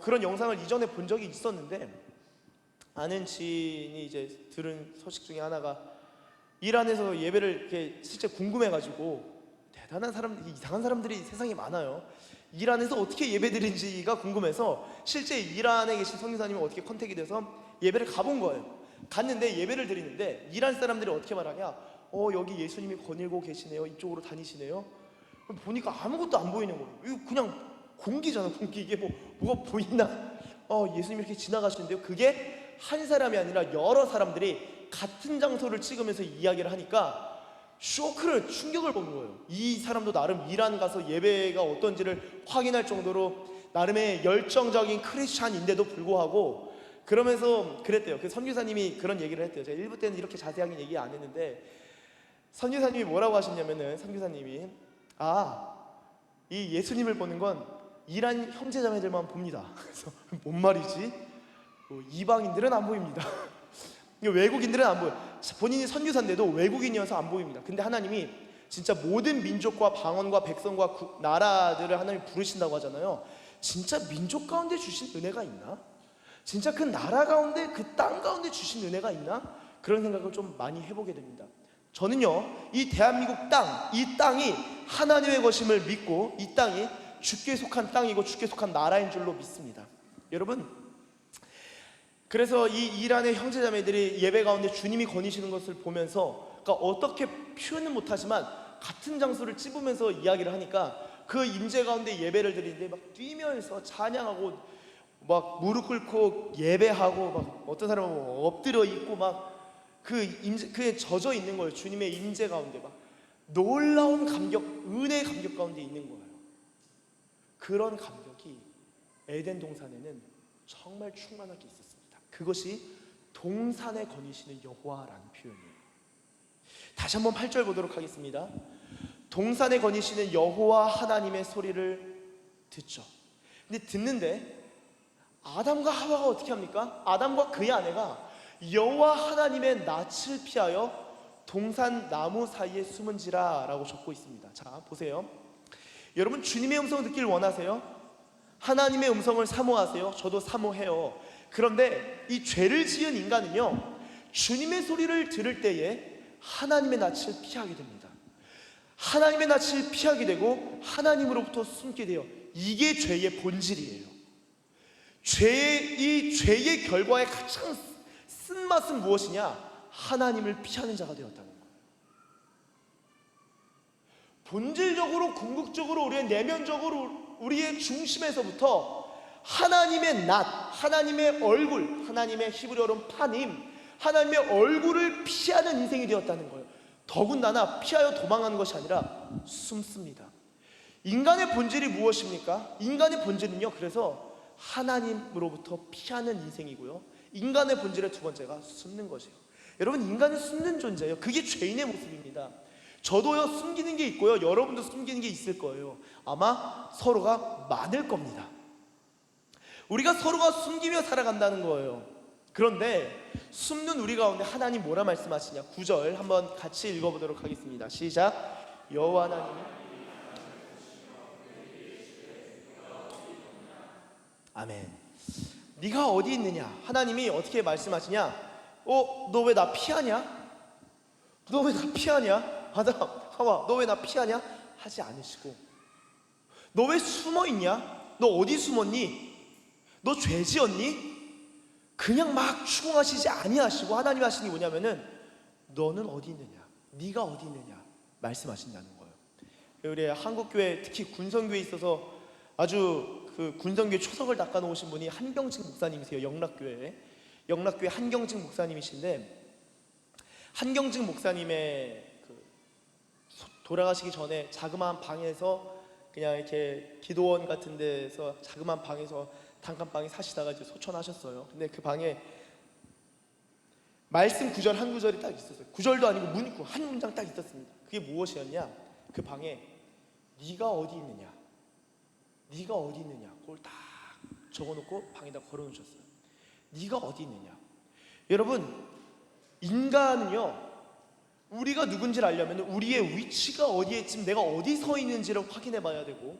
Speaker 3: 그런 영상을 이전에 본 적이 있었는데, 아는 지인이 이제 들은 소식 중에 하나가, 이란에서 예배를 이렇게 실제 궁금해가지고, 대단한 사람들, 이상한 사람들이 세상에 많아요. 이란에서 어떻게 예배드린지가 궁금해서 실제 이란에 계신 선교사님이 어떻게 컨택이 돼서 예배를 가본 거예요. 갔는데 예배를 드리는데 이란 사람들이 어떻게 말하냐? 여기 예수님이 거닐고 계시네요. 이쪽으로 다니시네요. 보니까 아무것도 안 보이는 거예요. 이거 그냥 공기잖아, 공기. 이게 뭐가 보이나? 예수님이 이렇게 지나가시는데요. 그게 한 사람이 아니라 여러 사람들이 같은 장소를 찍으면서 이야기를 하니까 충격을 먹는 거예요. 이 사람도 나름 이란 가서 예배가 어떤지를 확인할 정도로 나름의 열정적인 크리스찬인데도 불구하고, 그러면서 그랬대요. 그 선교사님이 그런 얘기를 했대요. 제가 1부 때는 이렇게 자세하게 얘기 안 했는데, 선교사님이 뭐라고 하셨냐면은, 선교사님이 이 예수님을 보는 건 이란 형제자매들만 봅니다. 그래서 뭔 말이지? 이방인들은 안 보입니다. 외국인들은 안 보여요. 본인이 선교사인데도 외국인이어서 안 보입니다. 근데 하나님이 진짜 모든 민족과 방언과 백성과 나라들을 하나님이 부르신다고 하잖아요. 진짜 민족 가운데 주신 은혜가 있나? 진짜 그 나라 가운데, 그 땅 가운데 주신 은혜가 있나? 그런 생각을 좀 많이 해보게 됩니다. 저는요, 이 대한민국 땅, 이 땅이 하나님의 것임을 믿고, 이 땅이 주께 속한 땅이고 주께 속한 나라인 줄로 믿습니다. 여러분, 그래서 이 이란의 형제자매들이 예배 가운데 주님이 거니시는 것을 보면서, 그러니까 어떻게 표현은 못하지만 같은 장소를 찝으면서 이야기를 하니까, 그 임재 가운데 예배를 드리는데 막 뛰면서 찬양하고 막 무릎 꿇고 예배하고, 막 어떤 사람은 엎드려 있고 막 그에 젖어 있는 거예요. 주님의 임재 가운데 막 놀라운 감격, 은혜의 감격 가운데 있는 거예요. 그런 감격이 에덴 동산에는 정말 충만하게 있었습니다. 그것이 동산에 거니시는 여호와라는 표현이에요. 다시 한번 8절 보도록 하겠습니다. 동산에 거니시는 여호와 하나님의 소리를 듣죠. 근데 듣는데 아담과 하와가 어떻게 합니까? 아담과 그의 아내가 여호와 하나님의 낯을 피하여 동산 나무 사이에 숨은지라 라고 적고 있습니다. 자, 보세요. 여러분, 주님의 음성을 듣길 원하세요? 하나님의 음성을 사모하세요? 저도 사모해요. 그런데 이 죄를 지은 인간은요, 주님의 소리를 들을 때에 하나님의 낯을 피하게 됩니다. 하나님의 낯을 피하게 되고 하나님으로부터 숨게 돼요. 이게 죄의 본질이에요. 이 죄의 결과의 가장 쓴맛은 무엇이냐? 하나님을 피하는 자가 되었다는 거예요. 본질적으로, 궁극적으로, 우리의 내면적으로, 우리의 중심에서부터 하나님의 낯, 하나님의 얼굴, 하나님의 히브리어로는 파님, 하나님의 얼굴을 피하는 인생이 되었다는 거예요. 더군다나 피하여 도망하는 것이 아니라 숨습니다. 인간의 본질이 무엇입니까? 인간의 본질은요, 그래서 하나님으로부터 피하는 인생이고요, 인간의 본질의 두 번째가 숨는 것이에요. 여러분, 인간은 숨는 존재예요. 그게 죄인의 모습입니다. 저도요, 숨기는 게 있고요, 여러분도 숨기는 게 있을 거예요. 아마 서로가 많을 겁니다. 우리가 서로가 숨기며 살아간다는 거예요. 그런데 숨는 우리 가운데 하나님 뭐라 말씀하시냐? 9절 한번 같이 읽어보도록 하겠습니다. 시작. 여호와 하나님, 아멘. 네가 어디 있느냐? 하나님이 어떻게 말씀하시냐? 너 왜 나 피하냐? 너 왜 나 피하냐? 아담, 하와, 너 왜 나 피하냐? 하지 않으시고, 너 왜 숨어 있냐? 너 어디 숨었니? 너 죄 지었니? 그냥 막 추궁하시지 아니하시고 하나님 하시는 게 뭐냐면은 너는 어디 있느냐? 네가 어디 있느냐? 말씀하신다는 거예요. 우리 한국교회, 특히 군성교회에 있어서 아주 그 군성교회 초석을 닦아 놓으신 분이 한경직 목사님이세요. 영락교회 한경직 목사님이신데, 한경직 목사님의 돌아가시기 전에 자그마한 방에서 그냥 이렇게 기도원 같은 데서 자그마한 방에서 단칸방에 사시다가 이제 소천하셨어요. 근데 그 방에 말씀 구절 한 구절이 딱 있었어요. 구절도 아니고 문구 한 문장 딱 있었습니다. 그게 무엇이었냐? 그 방에 네가 어디 있느냐? 네가 어디 있느냐? 그걸 딱 적어놓고 방에다 걸어놓으셨어요. 네가 어디 있느냐? 여러분, 인간은요, 우리가 누군지를 알려면 우리의 위치가 어디에, 지금 내가 어디 서 있는지를 확인해 봐야 되고,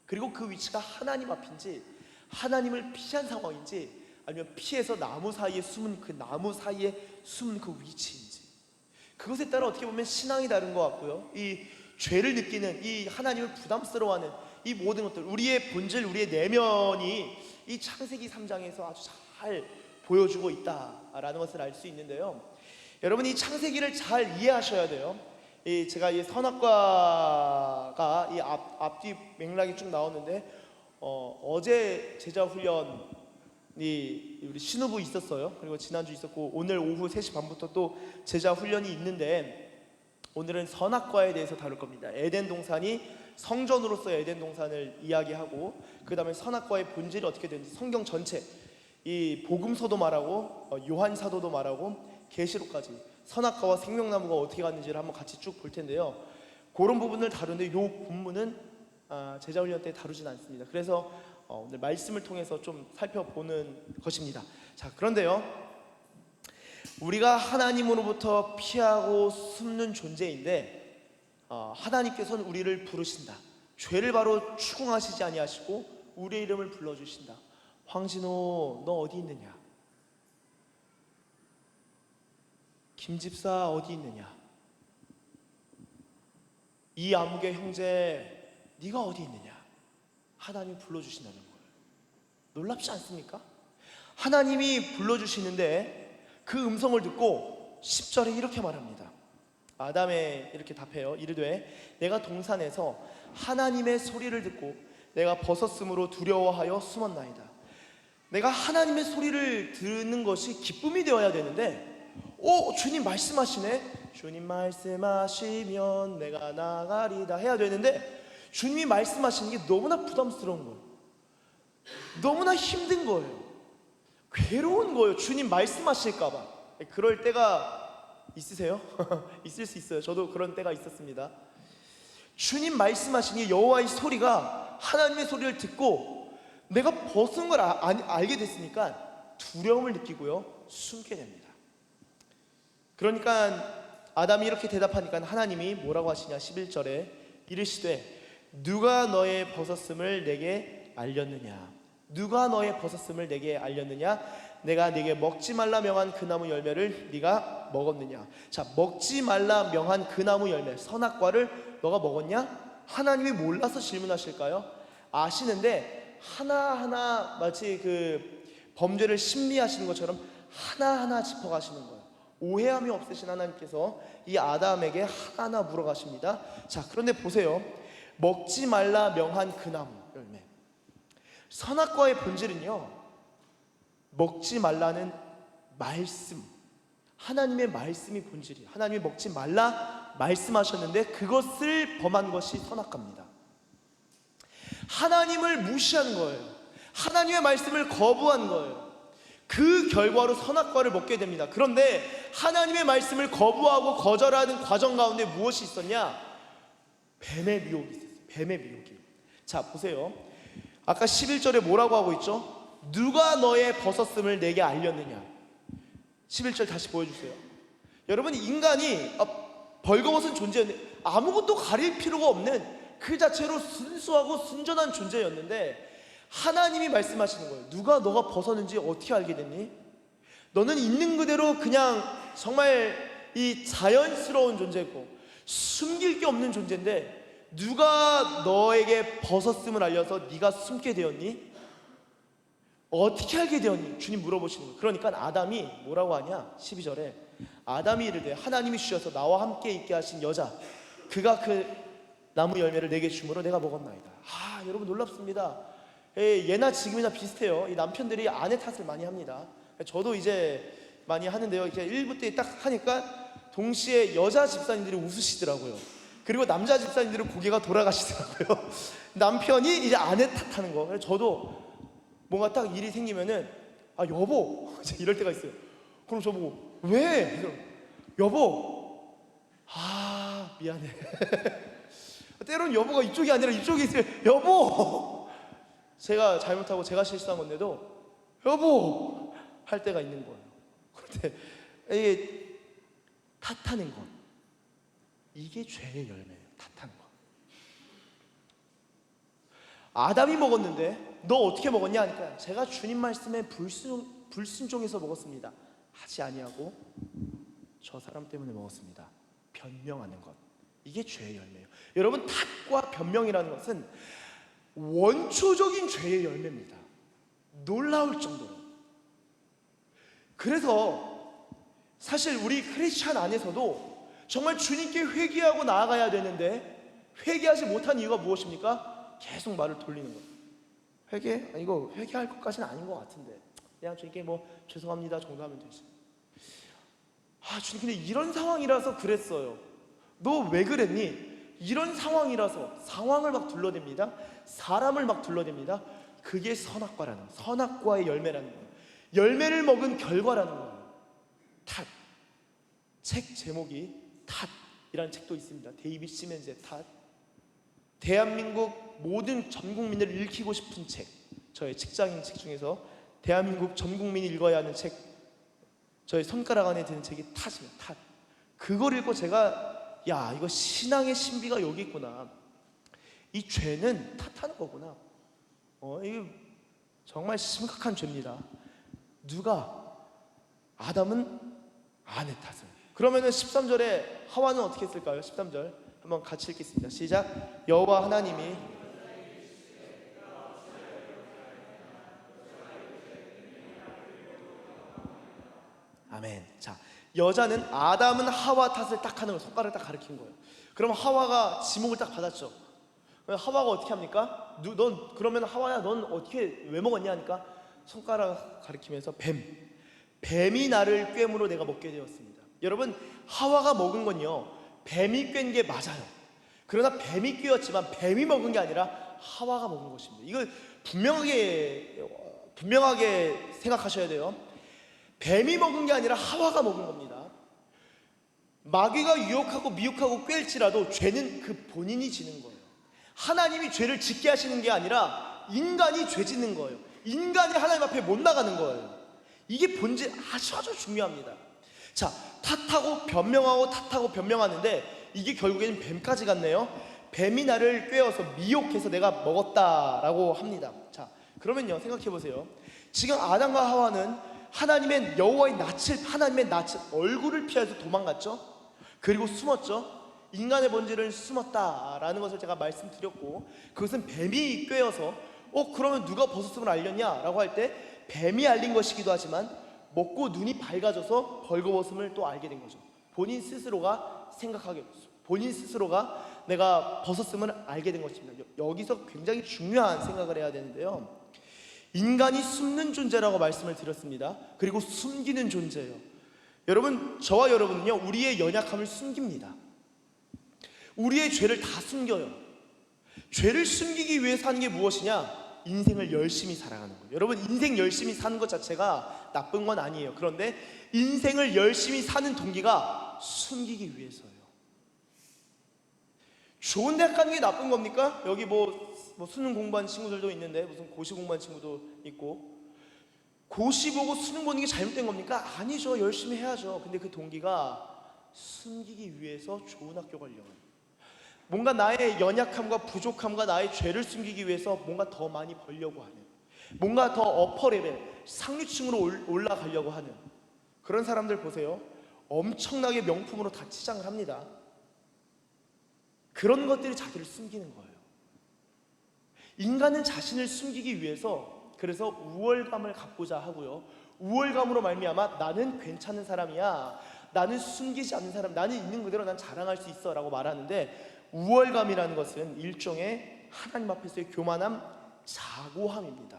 Speaker 3: 그리고 그 위치가 하나님 앞인지 하나님을 피한 상황인지, 아니면 피해서 나무 사이에 숨은 그 나무 사이에 숨은 그 위치인지, 그것에 따라 어떻게 보면 신앙이 다른 것 같고요, 이 죄를 느끼는, 이 하나님을 부담스러워하는 이 모든 것들, 우리의 본질, 우리의 내면이 이 창세기 3장에서 아주 잘 보여주고 있다라는 것을 알 수 있는데요, 여러분, 이 창세기를 잘 이해하셔야 돼요. 제가 이 선악과가 이 앞뒤 맥락이 쭉 나오는데, 어제 제자 훈련이 우리 신우부 있었어요. 그리고 지난주 있었고, 오늘 오후 3시 반부터 또 제자 훈련이 있는데, 오늘은 선악과에 대해서 다룰 겁니다. 에덴 동산이 성전으로서의 에덴 동산을 이야기하고, 그 다음에 선악과의 본질이 어떻게 되는지, 성경 전체, 이 복음서도 말하고 요한사도도 말하고 계시록까지 선악과와 생명나무가 어떻게 갔는지를 한번 같이 쭉 볼 텐데요, 그런 부분을 다루는데 이 본문은 제자훈련 때 다루진 않습니다. 그래서 오늘 말씀을 통해서 좀 살펴보는 것입니다. 자, 그런데요, 우리가 하나님으로부터 피하고 숨는 존재인데, 하나님께서는 우리를 부르신다. 죄를 바로 추궁하시지 아니하시고 우리의 이름을 불러주신다. 황진호, 너 어디 있느냐? 김집사 어디 있느냐? 이 아무개 형제, 네가 어디 있느냐? 하나님이 불러주신다는 거예요. 놀랍지 않습니까? 하나님이 불러주시는데 그 음성을 듣고 10절에 이렇게 말합니다. 아담에 이렇게 답해요. 이르되 내가 동산에서 하나님의 소리를 듣고 내가 벗었으므로 두려워하여 숨었나이다. 내가 하나님의 소리를 듣는 것이 기쁨이 되어야 되는데, 주님 말씀하시네. 주님 말씀하시면 내가 나가리다 해야 되는데, 주님이 말씀하시는 게 너무나 부담스러운 거예요. 너무나 힘든 거예요. 괴로운 거예요. 주님 말씀하실까봐. 그럴 때가 있으세요? 있을 수 있어요. 저도 그런 때가 있었습니다. 주님 말씀하시니 여호와의 소리가, 하나님의 소리를 듣고 내가 벗은 걸 알게 됐으니까 두려움을 느끼고요, 숨게 됩니다. 그러니까 아담이 이렇게 대답하니까 하나님이 뭐라고 하시냐, 11절에 이르시되 누가 너의 벗었음을 내게 알렸느냐, 누가 너의 벗었음을 내게 알렸느냐, 내가 네게 먹지 말라 명한 그 나무 열매를 네가 먹었느냐. 자, 먹지 말라 명한 그 나무 열매, 선악과를 너가 먹었냐? 하나님이 몰라서 질문하실까요? 아시는데 하나하나 마치 그 범죄를 심리하시는 것처럼 하나하나 짚어가시는 거예요. 오해함이 없으신 하나님께서 이 아담에게 하나하나 물어가십니다. 자, 그런데 보세요. 먹지 말라 명한 그 나무 열매, 선악과의 본질은요, 먹지 말라는 말씀, 하나님의 말씀이 본질이에요. 하나님이 먹지 말라 말씀하셨는데 그것을 범한 것이 선악과입니다. 하나님을 무시한 거예요. 하나님의 말씀을 거부한 거예요. 그 결과로 선악과를 먹게 됩니다. 그런데 하나님의 말씀을 거부하고 거절하는 과정 가운데 무엇이 있었냐? 뱀의 미혹이 있었어요. 뱀의 미혹이. 자, 보세요. 아까 11절에 뭐라고 하고 있죠? 누가 너의 벗었음을 내게 알렸느냐. 11절 다시 보여주세요. 여러분, 인간이 벌거벗은 존재였는데 아무것도 가릴 필요가 없는 그 자체로 순수하고 순전한 존재였는데 하나님이 말씀하시는 거예요. 누가 너가 벗었는지 어떻게 알게 됐니? 너는 있는 그대로 그냥 정말 이 자연스러운 존재고 숨길 게 없는 존재인데 누가 너에게 벗었음을 알려서 네가 숨게 되었니? 어떻게 알게 되었니? 주님 물어보시는 거예요. 그러니까 아담이 뭐라고 하냐? 12절에 아담이 이르되 하나님이 주셔서 나와 함께 있게 하신 여자, 그가 그 나무 열매를 내게 주므로 내가 먹었나이다. 여러분 놀랍습니다. 예나 지금이나 비슷해요. 이 남편들이 아내 탓을 많이 합니다. 저도 이제 많이 하는데요. 이렇게 1부 때 딱 하니까 동시에 여자 집사님들이 웃으시더라고요. 그리고 남자 집사님들은 고개가 돌아가시더라고요. 남편이 이제 아내 탓하는 거. 그래서 저도 뭔가 딱 일이 생기면은 여보 이럴 때가 있어요. 그럼 저보고 왜? 여보 미안해. 때로는 여보가 이쪽이 아니라 이쪽에 있어요. 여보, 제가 잘못하고 제가 실수한 건데도 여보 할 때가 있는 거예요. 그런데 이게 탓하는 것, 이게 죄의 열매예요. 탓하는 것. 아담이 먹었는데 너 어떻게 먹었냐 하니까 제가 주님 말씀에 불순종해서 먹었습니다. 하지 아니하고 저 사람 때문에 먹었습니다. 변명하는 것, 이게 죄의 열매예요. 여러분, 탓과 변명이라는 것은 원초적인 죄의 열매입니다. 놀라울 정도로. 그래서 사실 우리 크리스찬 안에서도 정말 주님께 회개하고 나아가야 되는데 회개하지 못한 이유가 무엇입니까? 계속 말을 돌리는 거예요. 회개? 이거 회개할 것까지는 아닌 것 같은데 그냥 주님께 죄송합니다 정도 하면 되지. 주님, 근데 이런 상황이라서 그랬어요. 너 왜 그랬니? 이런 상황이라서 상황을 막 둘러댑니다. 사람을 막 둘러댑니다. 그게 선악과라는, 선악과의 열매라는 거예요. 열매를 먹은 결과라는 거예요. 탓. 책 제목이 탓이라는 책도 있습니다. 데이빗 시멘즈의 탓. 대한민국 모든 전 국민을 읽히고 싶은 책, 저의 직장인 책 중에서 대한민국 전 국민이 읽어야 하는 책, 저의 손가락 안에 드는 책이 탓입니다. 탓. 그걸 읽고 제가 이거 신앙의 신비가 여기 있구나. 이 죄는 탓하는 거구나. 이게 정말 심각한 죄입니다. 아담은 아내 탓을. 그러면은 13절에 하와는 어떻게 했을까요? 13절 한번 같이 읽겠습니다. 시작. 여호와 하나님이 아멘. 자, 여자는 아담은 하와 탓을 딱 하는 거, 손가락을 딱 가리킨 거예요. 그럼 하와가 지목을 딱 받았죠. 하와가 어떻게 합니까? 넌 그러면 하와야, 넌 어떻게 왜 먹었냐 하니까 손가락 가리키면서 뱀이 나를 꿰므로 내가 먹게 되었습니다. 여러분, 하와가 먹은 건요, 뱀이 꿰는 게 맞아요. 그러나 뱀이 꿰었지만 뱀이 먹은 게 아니라 하와가 먹은 것입니다. 이거 분명하게 생각하셔야 돼요. 뱀이 먹은 게 아니라 하와가 먹은 겁니다. 마귀가 유혹하고 미혹하고 꿰일지라도 죄는 그 본인이 지는 거예요. 하나님이 죄를 짓게 하시는 게 아니라 인간이 죄 짓는 거예요. 인간이 하나님 앞에 못 나가는 거예요. 이게 본질 아주 중요합니다. 자, 탓하고 변명하는데 이게 결국에는 뱀까지 갔네요. 뱀이 나를 꿰어서 미혹해서 내가 먹었다라고 합니다. 자, 그러면요, 생각해 보세요. 지금 아담과 하와는 하나님의 낯을 얼굴을 피해서 도망갔죠. 그리고 숨었죠. 인간의 본질은 숨었다라는 것을 제가 말씀드렸고, 그것은 뱀이 꿰어서 그러면 누가 벗었음을 알렸냐라고 할 때 뱀이 알린 것이기도 하지만 먹고 눈이 밝아져서 벌거벗음을 또 알게 된 거죠. 본인 스스로가 생각하게 됐어요. 본인 스스로가 내가 벗었음을 알게 된 것입니다. 여기서 굉장히 중요한 생각을 해야 되는데요, 인간이 숨는 존재라고 말씀을 드렸습니다. 그리고 숨기는 존재예요. 여러분, 저와 여러분은요, 우리의 연약함을 숨깁니다. 우리의 죄를 다 숨겨요. 죄를 숨기기 위해서 하는 게 무엇이냐? 인생을 열심히 살아가는 거예요. 여러분, 인생 열심히 사는 것 자체가 나쁜 건 아니에요. 그런데 인생을 열심히 사는 동기가 숨기기 위해서예요. 좋은 대학 가는 게 나쁜 겁니까? 여기 뭐 수능 공부하는 친구들도 있는데 무슨 고시 공부하는 친구도 있고, 고시 보고 수능 보는 게 잘못된 겁니까? 아니죠. 열심히 해야죠. 근데 그 동기가 숨기기 위해서 좋은 학교 가려고 해요. 뭔가 나의 연약함과 부족함과 나의 죄를 숨기기 위해서 뭔가 더 많이 벌려고 하는, 뭔가 더 어퍼 레벨, 상류층으로 올라가려고 하는 그런 사람들 보세요. 엄청나게 명품으로 다 치장을 합니다. 그런 것들이 자기를 숨기는 거예요. 인간은 자신을 숨기기 위해서 그래서 우월감을 갖고자 하고요, 우월감으로 말미암아 나는 괜찮은 사람이야, 나는 숨기지 않는 사람, 나는 있는 그대로 난 자랑할 수 있어 라고 말하는데, 우월감이라는 것은 일종의 하나님 앞에서의 교만함, 자고함입니다.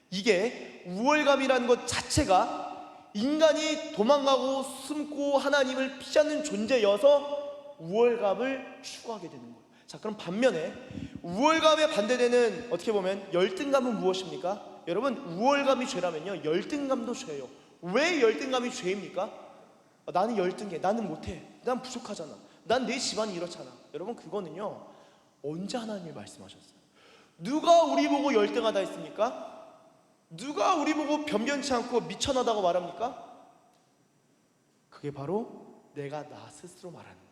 Speaker 3: 이게 우월감이라는 것 자체가 인간이 도망가고 숨고 하나님을 피하는 존재여서 우월감을 추구하게 되는 거예요. 자, 그럼 반면에 우월감에 반대되는, 어떻게 보면 열등감은 무엇입니까? 여러분, 우월감이 죄라면요, 열등감도 죄예요. 왜 열등감이 죄입니까? 나는 열등해, 나는 못해, 난 부족하잖아, 난 내 집안이 이렇잖아. 여러분, 그거는요, 언제 하나님이 말씀하셨어요? 누가 우리 보고 열등하다 했습니까? 누가 우리 보고 변변치 않고 미천하다고 말합니까? 그게 바로 내가 나 스스로 말하는 거예요.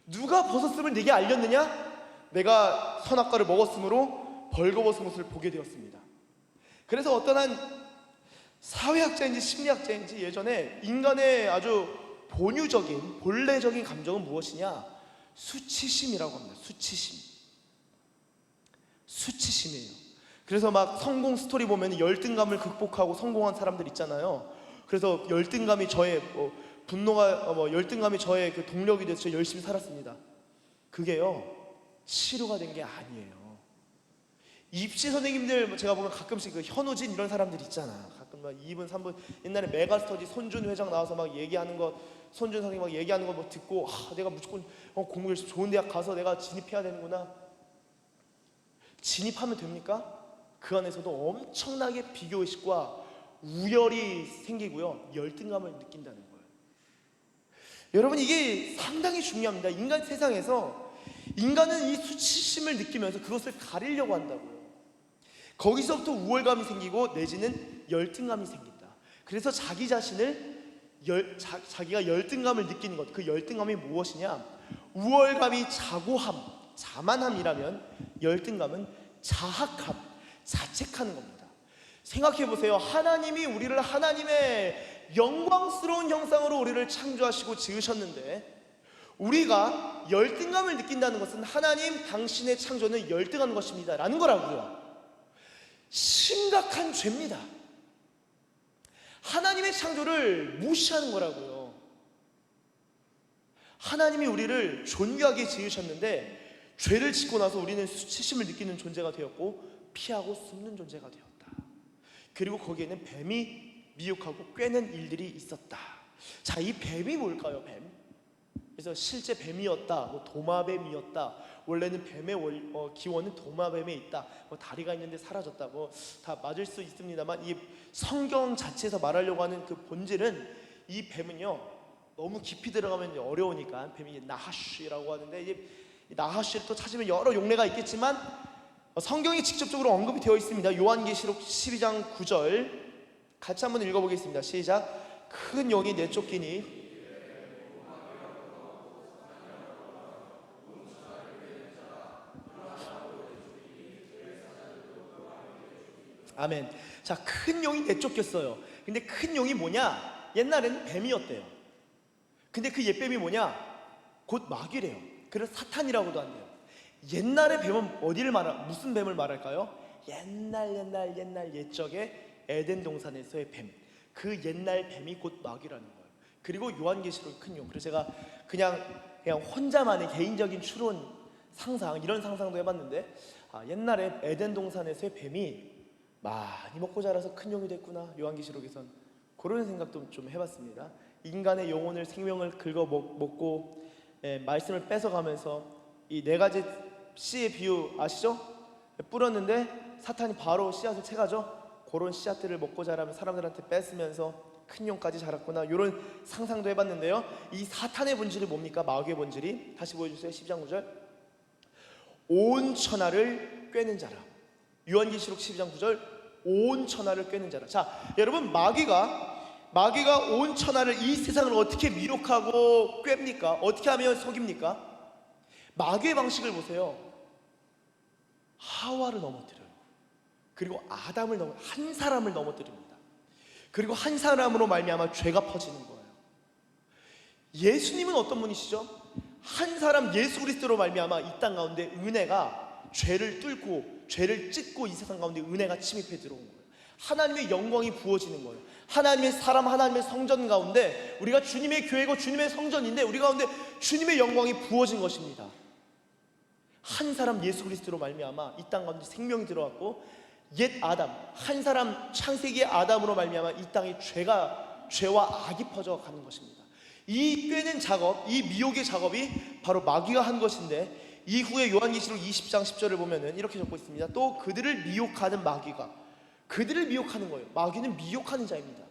Speaker 3: 누가 벗었음을 내게 알렸느냐? 내가 선악과를 먹었으므로 벌거벗은 것을 보게 되었습니다. 그래서 어떤 한 사회학자인지 심리학자인지 예전에 인간의 아주 본유적인 본래적인 감정은 무엇이냐? 수치심이라고 합니다. 수치심이에요. 그래서 막 성공 스토리 보면 열등감을 극복하고 성공한 사람들 있잖아요. 그래서 열등감이 저의 열등감이 저의 그 동력이 돼서 저 열심히 살았습니다. 그게요, 치료가 된 게 아니에요. 입시 선생님들 제가 보면 가끔씩 그 현우진 이런 사람들 있잖아. 가끔 막 2분 3분 옛날에 메가스터디 손준 회장 나와서 막 얘기하는 거, 손준 선생님 막 얘기하는 거 뭐 듣고, 내가 무조건 공부 열심히 좋은 대학 가서 내가 진입해야 되는구나. 진입하면 됩니까? 그 안에서도 엄청나게 비교의식과 우열이 생기고요, 열등감을 느낀다는 거예요. 여러분, 이게 상당히 중요합니다. 인간 세상에서 인간은 이 수치심을 느끼면서 그것을 가리려고 한다고요. 거기서부터 우월감이 생기고 내지는 열등감이 생긴다. 그래서 자기 자신을 자기가 열등감을 느끼는 것, 그 열등감이 무엇이냐? 우월감이 자고함, 자만함이라면 열등감은 자학함, 자책하는 겁니다. 생각해 보세요. 하나님이 우리를 하나님의 영광스러운 형상으로 우리를 창조하시고 지으셨는데, 우리가 열등감을 느낀다는 것은 하나님 당신의 창조는 열등한 것입니다 라는 거라고요. 심각한 죄입니다. 하나님의 창조를 무시하는 거라고요. 하나님이 우리를 존귀하게 지으셨는데 죄를 짓고 나서 우리는 수치심을 느끼는 존재가 되었고 피하고 숨는 존재가 되었다. 그리고 거기에는 뱀이 미혹하고 꿰는 일들이 있었다. 자, 이 뱀이 뭘까요? 뱀. 그래서 실제 뱀이었다, 뭐 도마뱀이었다, 원래는 뱀의 기원은 도마뱀에 있다, 뭐 다리가 있는데 사라졌다, 뭐 다 맞을 수 있습니다만 이 성경 자체에서 말하려고 하는 그 본질은, 이 뱀은요 너무 깊이 들어가면 어려우니까 뱀이 나하쉬라고 하는데, 이제 나하쉬를 또 찾으면 여러 용례가 있겠지만 성경이 직접적으로 언급이 되어 있습니다. 요한계시록 12장 9절 같이 한번 읽어보겠습니다. 시작. 큰 용이 내쫓기니 아멘. 자, 큰 용이 내쫓겼어요. 근데 큰 용이 뭐냐? 옛날에는 뱀이었대요. 근데 그 옛뱀이 뭐냐? 곧 마귀래요. 그래서 사탄이라고도 한대요. 옛날의 뱀은 무슨 뱀을 말할까요? 옛날 옛적에 에덴 동산에서의 뱀. 그 옛날 뱀이 곧 마귀라는 거예요. 그리고 요한계시록 큰 용. 그래서 제가 그냥 혼자만의 개인적인 추론 상상, 이런 상상도 해봤는데, 옛날에 에덴 동산에서의 뱀이 많이 먹고 자라서 큰 용이 됐구나, 요한계시록에선. 그런 생각도 좀 해봤습니다. 인간의 영혼을, 생명을 긁어 먹고 말씀을 뺏어가면서 이 네 가지 씨의 비유 아시죠? 뿌렸는데 사탄이 바로 씨앗을 채가죠. 그런 씨앗들을 먹고 자라면 사람들한테 뺏으면서 큰 용까지 자랐구나, 이런 상상도 해봤는데요. 이 사탄의 본질이 뭡니까? 마귀의 본질이 다시 보여주세요. 12장 9절. 온 천하를 꿰는 자라. 요한계시록 12장 9절. 온 천하를 꿰는 자라. 자, 여러분, 마귀가 온 천하를, 이 세상을 어떻게 미혹하고 꿰입니까? 어떻게 하면 속입니까? 마귀의 방식을 보세요. 하와를 넘어뜨려요. 그리고 아담을 한 사람을 넘어뜨립니다. 그리고 한 사람으로 말미암아 죄가 퍼지는 거예요. 예수님은 어떤 분이시죠? 한 사람 예수 그리스도로 말미암아 이 땅 가운데 은혜가 죄를 뚫고 죄를 찢고 이 세상 가운데 은혜가 침입해 들어온 거예요. 하나님의 영광이 부어지는 거예요. 하나님의 사람, 하나님의 성전 가운데, 우리가 주님의 교회고 주님의 성전인데 우리 가운데 주님의 영광이 부어진 것입니다. 한 사람 예수 그리스도로 말미암아 이 땅 가운데 생명이 들어왔고, 옛 아담, 한 사람 창세기의 아담으로 말미암아 이 땅에 죄와 악이 퍼져가는 것입니다. 이 꿰는 작업, 이 미혹의 작업이 바로 마귀가 한 것인데, 이후에 요한계시록 20장 10절을 보면은 이렇게 적고 있습니다. 또 그들을 미혹하는 마귀가, 그들을 미혹하는 거예요. 마귀는 미혹하는 자입니다.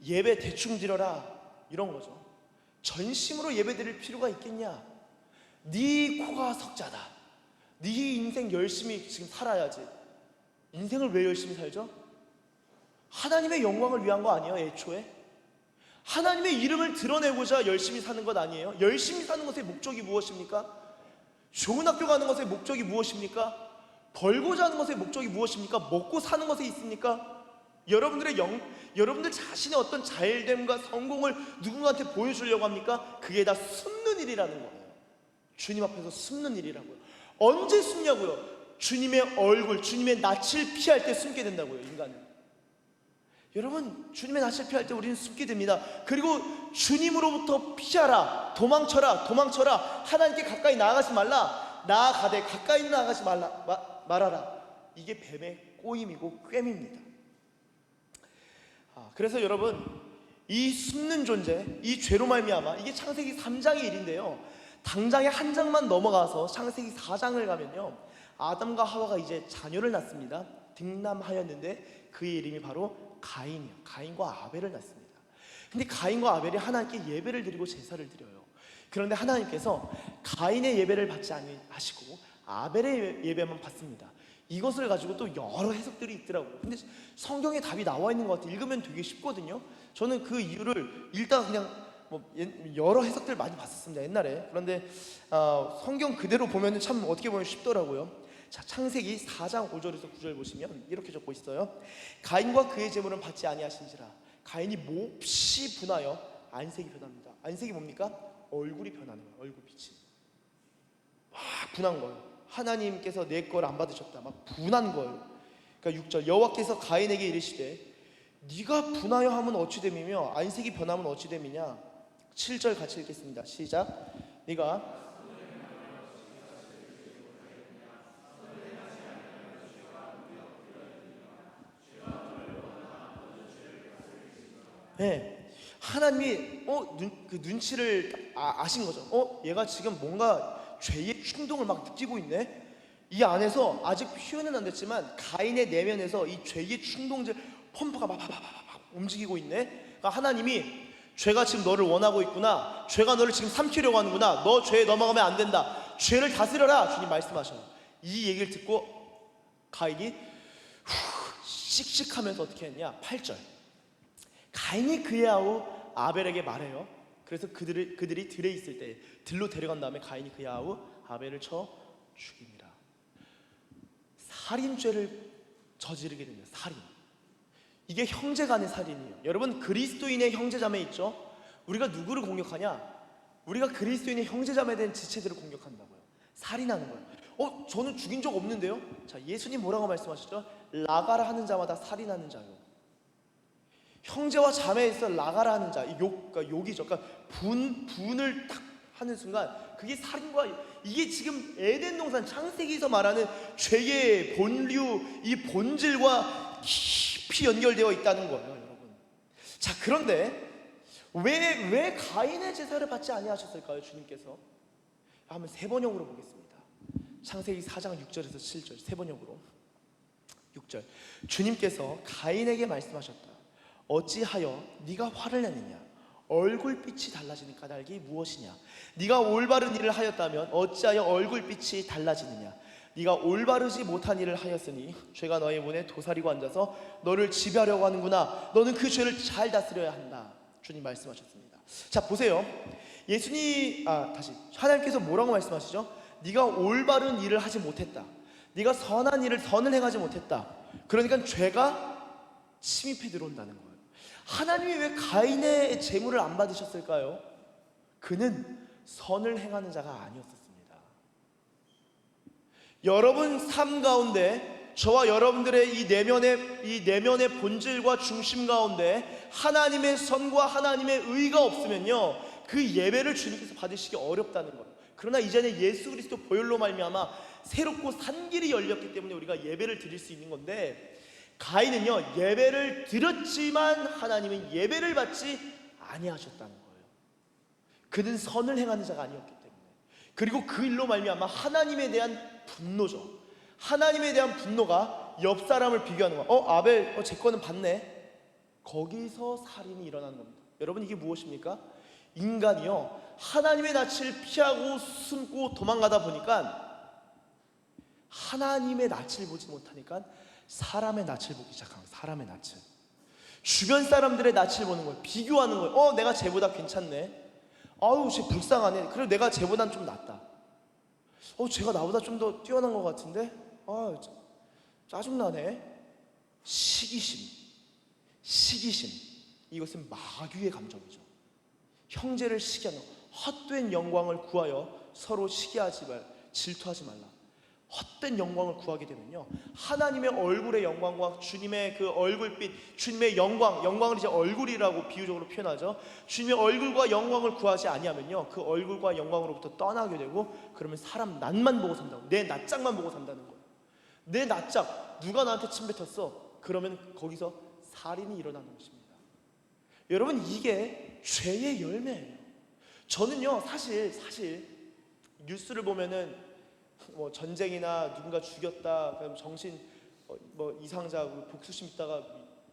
Speaker 3: 예배 대충 드려라, 이런 거죠. 전심으로 예배 드릴 필요가 있겠냐? 네 코가 석자다. 네 인생 열심히 지금 살아야지. 인생을 왜 열심히 살죠? 하나님의 영광을 위한 거 아니에요? 애초에 하나님의 이름을 드러내고자 열심히 사는 것 아니에요? 열심히 사는 것의 목적이 무엇입니까? 좋은 학교 가는 것의 목적이 무엇입니까? 벌고자 하는 것의 목적이 무엇입니까? 먹고 사는 것에 있습니까? 여러분들 자신의 어떤 잘됨과 성공을 누군가한테 보여주려고 합니까? 그게 다 숨는 일이라는 거예요. 주님 앞에서 숨는 일이라고요. 언제 숨냐고요? 주님의 얼굴, 주님의 낯을 피할 때 숨게 된다고요, 인간은. 여러분, 주님의 낯을 피할 때 우리는 숨게 됩니다. 그리고 주님으로부터 피하라, 도망쳐라, 하나님께 가까이 나아가지 말라, 나아가되 가까이 나아가지 말아라. 이게 뱀의 꼬임이고 꿰입니다. 그래서 여러분, 이 숨는 존재, 이 죄로 말미암아, 이게 창세기 3장의 일인데요, 당장에 한 장만 넘어가서 창세기 4장을 가면요, 아담과 하와가 이제 자녀를 낳습니다. 등남하였는데 그의 이름이 바로 가인이에요. 가인과 아벨을 낳습니다. 근데 가인과 아벨이 하나님께 예배를 드리고 제사를 드려요. 그런데 하나님께서 가인의 예배를 받지 아니하시고 아벨의 예배만 받습니다. 이것을 가지고 또 여러 해석들이 있더라고요. 근데 성경에 답이 나와 있는 것 같아요. 읽으면 되게 쉽거든요. 저는 그 이유를 읽다가 그냥 여러 해석들 많이 봤었습니다, 옛날에. 그런데 성경 그대로 보면 참 어떻게 보면 쉽더라고요. 자, 창세기 4장 5절에서 9절 보시면 이렇게 적고 있어요. 가인과 그의 제물은 받지 아니하신지라. 가인이 몹시 분하여 안색이 변합니다. 안색이 뭡니까? 얼굴이 변하는 거예요. 얼굴 빛이 막 분한 거예요. 하나님께서 내 걸 안 받으셨다, 막 분한 거예요. 그러니까 6절, 여호와께서 가인에게 이르시되 네가 분하여 하면 어찌 됨이며 안색이 변하면 어찌 됨이냐. 7절 같이 읽겠습니다. 시작. 네가 네, 하나님이 그 눈치를 아신 거죠. 얘가 지금 뭔가 죄의 충동을 막 느끼고 있네. 이 안에서 아직 표현은 안 됐지만 가인의 내면에서 이 죄의 충동들 펌프가 막 움직이고 있네. 그러니까 하나님이 죄가 지금 너를 원하고 있구나. 죄가 너를 지금 삼키려고 하는구나. 너 죄에 넘어가면 안 된다. 죄를 다스려라. 주님 말씀하셔요. 이 얘기를 듣고 가인이 씩씩하면서 어떻게 했냐? 8절. 가인이 그의 아우 아벨에게 말해요. 그래서 그들이 들에 있을 때 들로 데려간 다음에 가인이 그의 아우 아벨을 쳐 죽입니다. 살인죄를 저지르게 됩니다. 살인. 이게 형제간의 살인이에요. 여러분, 그리스도인의 형제자매 있죠? 우리가 누구를 공격하냐? 우리가 그리스도인의 형제자매에 대한 지체들을 공격한다고요. 살인하는 거예요. 저는 죽인 적 없는데요? 자, 예수님 뭐라고 말씀하셨죠? 라가라 하는 자마다 살인하는 자요. 형제와 자매에서 라가라 하는 자, 그러니까 욕이죠. 그러니까 분을 딱 하는 순간 그게 살인과, 이게 지금 에덴 동산 창세기에서 말하는 죄의 본류, 이 본질과 깊이 연결되어 있다는 거예요, 여러분. 자, 그런데 왜 가인의 제사를 받지 아니하셨을까요, 주님께서? 한번 세 번역으로 보겠습니다. 창세기 4장 6절에서 7절 세 번역으로. 6절. 주님께서 가인에게 말씀하셨다. 어찌하여 네가 화를 내느냐? 얼굴빛이 달라지는 까닭이 무엇이냐? 네가 올바른 일을 하였다면 어찌하여 얼굴빛이 달라지느냐? 네가 올바르지 못한 일을 하였으니 죄가 너의 문에 도사리고 앉아서 너를 지배하려고 하는구나. 너는 그 죄를 잘 다스려야 한다. 주님 말씀하셨습니다. 자, 보세요. 하나님께서 뭐라고 말씀하시죠? 네가 올바른 일을 하지 못했다. 네가 선을 행하지 못했다. 그러니까 죄가 침입해 들어온다는 거예요. 하나님이 왜 가인의 재물을 안 받으셨을까요? 그는 선을 행하는 자가 아니었습니다. 여러분 삶 가운데 저와 여러분들의 이 내면의 본질과 중심 가운데 하나님의 선과 하나님의 의가 없으면요, 그 예배를 주님께서 받으시기 어렵다는 거예요. 그러나 이제는 예수 그리스도 보혈로 말미암아 새롭고 산 길이 열렸기 때문에 우리가 예배를 드릴 수 있는 건데, 가인은요 예배를 드렸지만 하나님은 예배를 받지 아니하셨다는 거예요. 그는 선을 행하는 자가 아니었기 때문에. 그리고 그 일로 말미암아 하나님에 대한 분노죠. 하나님에 대한 분노가 옆 사람을 비교하는 거야. 아벨 제 거는 받네. 거기서 살인이 일어나는 겁니다. 여러분, 이게 무엇입니까? 인간이요 하나님의 낯을 피하고 숨고 도망가다 보니까 하나님의 낯을 보지 못하니까 사람의 낯을 보기 시작한 거예요. 사람의 낯을. 주변 사람들의 낯을 보는 거예요. 비교하는 거예요. 내가 쟤보다 괜찮네. 아유, 쟤 불쌍하네. 그래도 내가 쟤보단 좀 낫다. 쟤가 나보다 좀 더 뛰어난 것 같은데? 짜증나네. 시기심. 이것은 마귀의 감정이죠. 형제를 시기하는, 헛된 영광을 구하여 서로 시기하지 질투하지 말라. 헛된 영광을 구하게 되면요, 하나님의 얼굴의 영광과 주님의 그 얼굴빛, 주님의 영광을 이제 얼굴이라고 비유적으로 표현하죠. 주님의 얼굴과 영광을 구하지 아니하면요, 그 얼굴과 영광으로부터 떠나게 되고, 그러면 사람 낯만 보고 산다고, 내 낯짝만 보고 산다는 거예요. 내 낯짝, 누가 나한테 침 뱉었어? 그러면 거기서 살인이 일어나는 것입니다. 여러분, 이게 죄의 열매예요. 저는요 사실 뉴스를 보면은 전쟁이나 누군가 죽였다, 그럼 정신 이상자, 복수심 있다가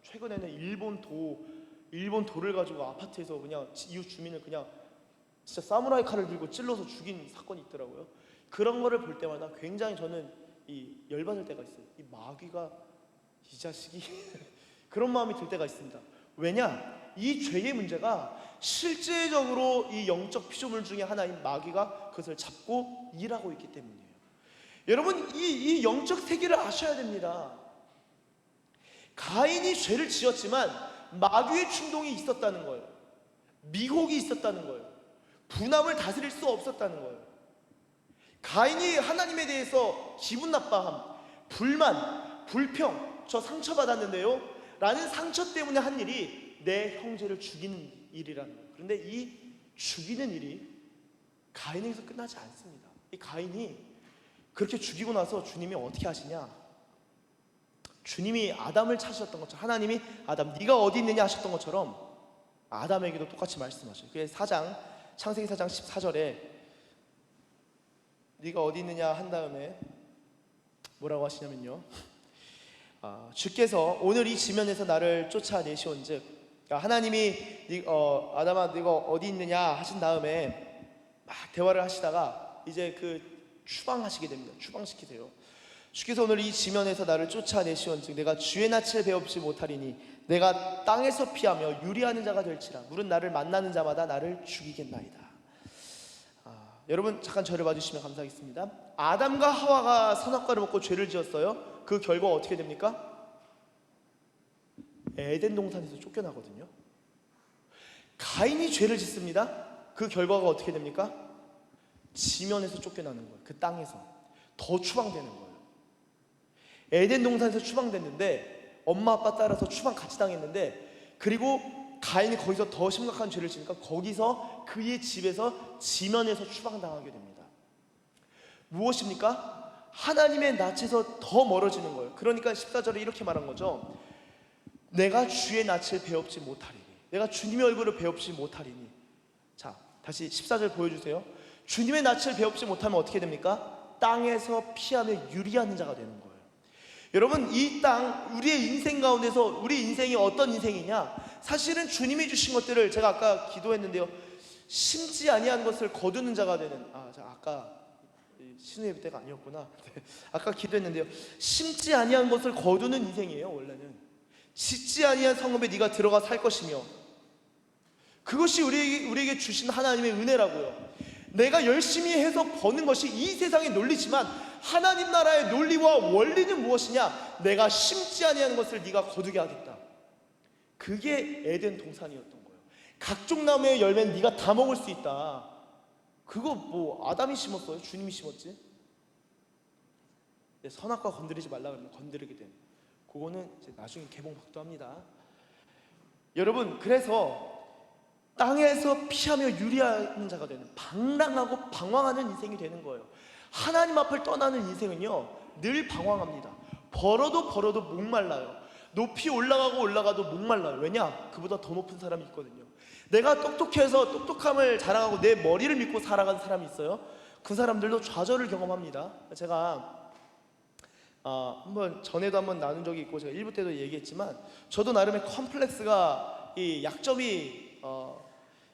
Speaker 3: 최근에는 일본 돌을 가지고 아파트에서 그냥 이웃 주민을 그냥 진짜 사무라이 칼을 들고 찔러서 죽인 사건이 있더라고요. 그런 거를 볼 때마다 굉장히 저는 열받을 때가 있어요. 이 마귀가, 이 자식이 그런 마음이 들 때가 있습니다. 왜냐? 이 죄의 문제가 실제적으로 이 영적 피조물 중에 하나인 마귀가 그것을 잡고 일하고 있기 때문이에요. 여러분, 이 영적 세계를 아셔야 됩니다. 가인이 죄를 지었지만 마귀의 충동이 있었다는 거예요. 미혹이 있었다는 거예요. 분함을 다스릴 수 없었다는 거예요. 가인이 하나님에 대해서 기분 나빠함, 불만, 불평, 저 상처받았는데요 라는 상처 때문에 한 일이 내 형제를 죽이는 일이라는 거예요. 그런데 이 죽이는 일이 가인에게서 끝나지 않습니다. 이 가인이 그렇게 죽이고 나서 주님이 어떻게 하시냐? 주님이 아담을 찾으셨던 것처럼, 하나님이 아담 네가 어디 있느냐 하셨던 것처럼 아담에게도 똑같이 말씀하셔요. 그게 창세기 4장 14절에 네가 어디 있느냐 한 다음에 뭐라고 하시냐면요, 주께서 오늘 이 지면에서 나를 쫓아내시온즉, 그러니까 하나님이 아담아 네가 어디 있느냐 하신 다음에 막 대화를 하시다가 이제 그 추방하시게 됩니다. 추방시키세요. 주께서 오늘 이 지면에서 나를 쫓아내시온즉 내가 주의 낯을 배웁지 못하리니 내가 땅에서 피하며 유리하는 자가 될지라 물은 나를 만나는 자마다 나를 죽이겠나이다. 여러분 잠깐 저를 봐주시면 감사하겠습니다. 아담과 하와가 선악과를 먹고 죄를 지었어요. 그 결과가 어떻게 됩니까? 에덴 동산에서 쫓겨나거든요. 가인이 죄를 짓습니다. 그 결과가 어떻게 됩니까? 지면에서 쫓겨나는 거예요. 그 땅에서 더 추방되는 거예요. 에덴 동산에서 추방됐는데 엄마 아빠 따라서 추방 같이 당했는데, 그리고 가인이 거기서 더 심각한 죄를 지니까 거기서 그의 집에서 지면에서 추방당하게 됩니다. 무엇입니까? 하나님의 낯에서 더 멀어지는 거예요. 그러니까 14절에 이렇게 말한 거죠. 내가 주의 낯을 배웁지 못하리니, 내가 주님의 얼굴을 배웁지 못하리니. 자, 다시 14절 보여주세요. 주님의 낯을 배웁지 못하면 어떻게 됩니까? 땅에서 피하며 유리하는 자가 되는 거예요. 여러분, 이 땅, 우리의 인생 가운데서 우리 인생이 어떤 인생이냐, 사실은 주님이 주신 것들을 제가 아까 기도했는데요, 심지 아니한 것을 거두는 자가 되는, 아까 신우예배 때가 아니었구나. 아까 기도했는데요, 심지 아니한 것을 거두는 인생이에요. 원래는 짓지 아니한 성읍에 네가 들어가 살 것이며, 그것이 우리에게 주신 하나님의 은혜라고요. 내가 열심히 해서 버는 것이 이 세상의 논리지만 하나님 나라의 논리와 원리는 무엇이냐? 내가 심지 아니한 것을 네가 거두게 하겠다. 그게 에덴 동산이었던 거예요. 각종 나무의 열매는 네가 다 먹을 수 있다. 그거 뭐 아담이 심었어요? 주님이 심었지? 선악과 건드리지 말라 그러면 건드리게 된, 그거는 이제 나중에 개봉박도 합니다. 여러분, 그래서 땅에서 피하며 유리하는 자가 되는, 방랑하고 방황하는 인생이 되는 거예요. 하나님 앞을 떠나는 인생은요 늘 방황합니다. 벌어도 목말라요. 높이 올라가도 목말라요. 왜냐? 그보다 더 높은 사람이 있거든요. 내가 똑똑해서 똑똑함을 자랑하고 내 머리를 믿고 살아가는 사람이 있어요. 그 사람들도 좌절을 경험합니다. 제가 한번 전에도 한번 나눈 적이 있고, 제가 1부 때도 얘기했지만 저도 나름의 컴플렉스가, 이 약점이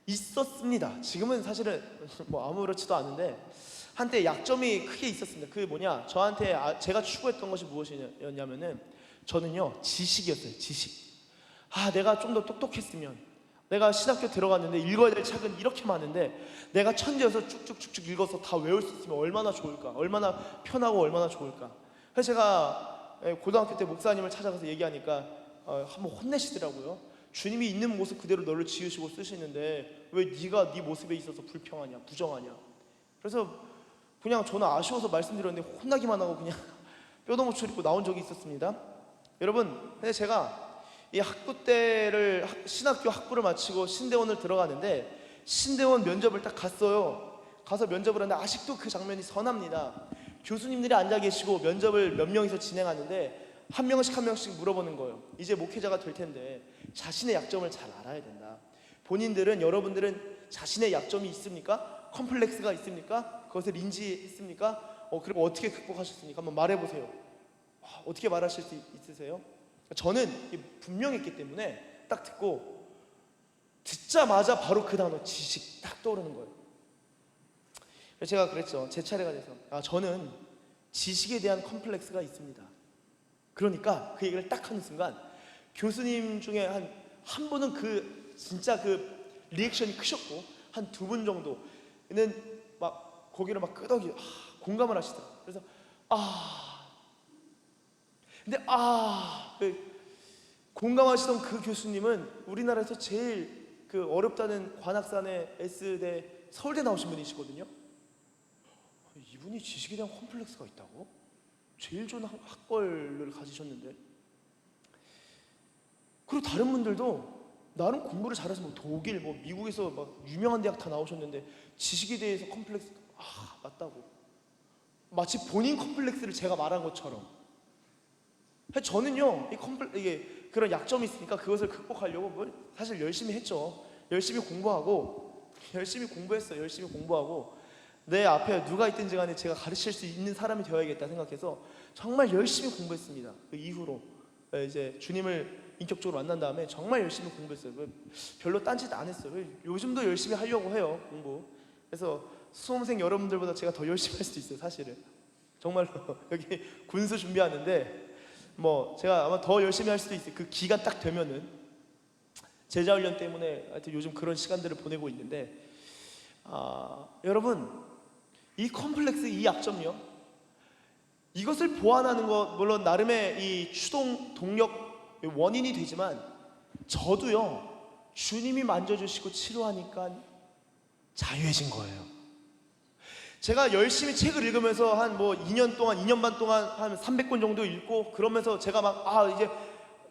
Speaker 3: 있었습니다. 지금은 사실은 뭐 아무렇지도 않은데 한때 약점이 크게 있었습니다. 그게 뭐냐, 저한테 제가 추구했던 것이 무엇이었냐면은, 저는요 지식이었어요. 지식. 내가 좀 더 똑똑했으면, 내가 신학교 들어갔는데 읽어야 될 책은 이렇게 많은데 내가 천재여서 쭉쭉쭉쭉 읽어서 다 외울 수 있으면 얼마나 좋을까, 얼마나 편하고 얼마나 좋을까. 그래서 제가 고등학교 때 목사님을 찾아가서 얘기하니까 한번 혼내시더라고요. 주님이 있는 모습 그대로 너를 지으시고 쓰시는데 왜 네가 네 모습에 있어서 불평하냐, 부정하냐. 그래서 그냥 저는 아쉬워서 말씀드렸는데 혼나기만 하고 그냥 뼈도못 입고 나온 적이 있었습니다. 여러분, 근데 제가 이 학부 때를, 신학교 학부를 마치고 신대원을 들어가는데 신대원 면접을 딱 갔어요. 가서 면접을 하는데 아직도 그 장면이 선합니다. 교수님들이 앉아 계시고 면접을 몇 명이서 진행하는데 한 명씩 물어보는 거예요. 이제 목회자가 될 텐데 자신의 약점을 잘 알아야 된다. 여러분들은 자신의 약점이 있습니까? 컴플렉스가 있습니까? 그것을 인지했습니까? 그리고 어떻게 극복하셨습니까? 한번 말해보세요. 어떻게 말하실 수 있으세요? 저는 분명했기 때문에 딱 듣자마자 바로 그 단어 지식 딱 떠오르는 거예요. 그래서 제가 그랬죠. 제 차례가 돼서 저는 지식에 대한 컴플렉스가 있습니다. 그러니까 그 얘기를 딱 하는 순간 교수님 중에 한 분은 진짜 리액션이 크셨고, 한 2분 정도는 막 고개를 막 끄덕이 공감을 하시더라고요. 그래서 근데 공감하시던 그 교수님은 우리나라에서 제일 어렵다는 관악산의 S대 서울대 나오신 분이시거든요. 이분이 지식에 대한 컴플렉스가 있다고? 제일 좋은 학벌을 가지셨는데. 그리고 다른 분들도 나름 공부를 잘해서 독일, 미국에서 유명한 대학 다 나오셨는데 지식에 대해서 컴플렉스 맞다고, 마치 본인 컴플렉스를 제가 말한 것처럼. 저는요 이게 그런 약점이 있으니까 그것을 극복하려고 사실 열심히 했죠. 열심히 공부했어요. 열심히 공부하고 내 앞에 누가 있든지 간에 제가 가르칠 수 있는 사람이 되어야겠다 생각해서 정말 열심히 공부했습니다. 그 이후로 이제 주님을 인격적으로 만난 다음에 정말 열심히 공부했어요. 별로 딴짓 안 했어요. 요즘도 열심히 하려고 해요, 공부. 그래서 수험생 여러분들보다 제가 더 열심히 할 수도 있어요, 사실은. 정말로 여기 군수 준비하는데 뭐 제가 아마 더 열심히 할 수도 있어요. 그 기간 딱 되면은 제자훈련 때문에 하여튼 요즘 그런 시간들을 보내고 있는데 여러분 이 컴플렉스, 이 약점요, 이것을 보완하는 것 물론 나름의 이 추동 동력 원인이 되지만 저도요 주님이 만져주시고 치료하니까 자유해진 거예요. 제가 열심히 책을 읽으면서 한 뭐 2년 동안 2년 반 동안 한 300권 정도 읽고 그러면서 제가 막 이제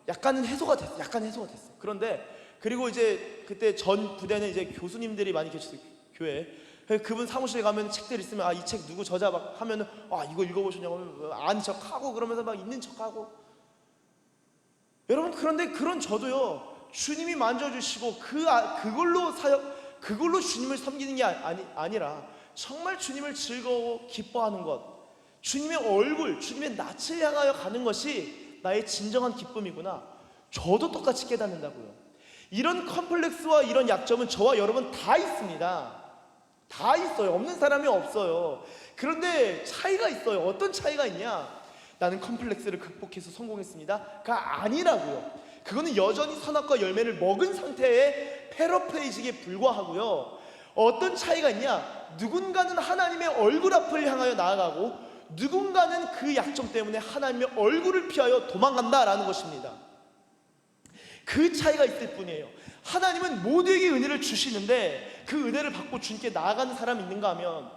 Speaker 3: 약간 해소가 됐어요. 그런데 그리고 이제 그때 전 부대는 이제 교수님들이 많이 계셨어요, 교회에. 그분 사무실에 가면 책들 있으면 이 책 누구 저자 막 하면은 이거 읽어보셨냐고 아는 척하고 그러면서 막 있는 척하고. 여러분 그런데 그런 저도요 주님이 만져주시고 그걸로 주님을 섬기는 게 아니라 정말 주님을 즐거워 기뻐하는 것, 주님의 얼굴, 주님의 낯을 향하여 가는 것이 나의 진정한 기쁨이구나, 저도 똑같이 깨닫는다고요. 이런 컴플렉스와 이런 약점은 저와 여러분 다 있습니다. 다 있어요. 없는 사람이 없어요. 그런데 차이가 있어요. 어떤 차이가 있냐? 나는 컴플렉스를 극복해서 성공했습니다가 아니라고요. 그거는 여전히 선악과 열매를 먹은 상태의 패러프레이징에 불과하고요. 어떤 차이가 있냐? 누군가는 하나님의 얼굴 앞을 향하여 나아가고 누군가는 그 약점 때문에 하나님의 얼굴을 피하여 도망간다라는 것입니다. 그 차이가 있을 뿐이에요. 하나님은 모두에게 은혜를 주시는데 그 은혜를 받고 주님께 나아가는 사람이 있는가 하면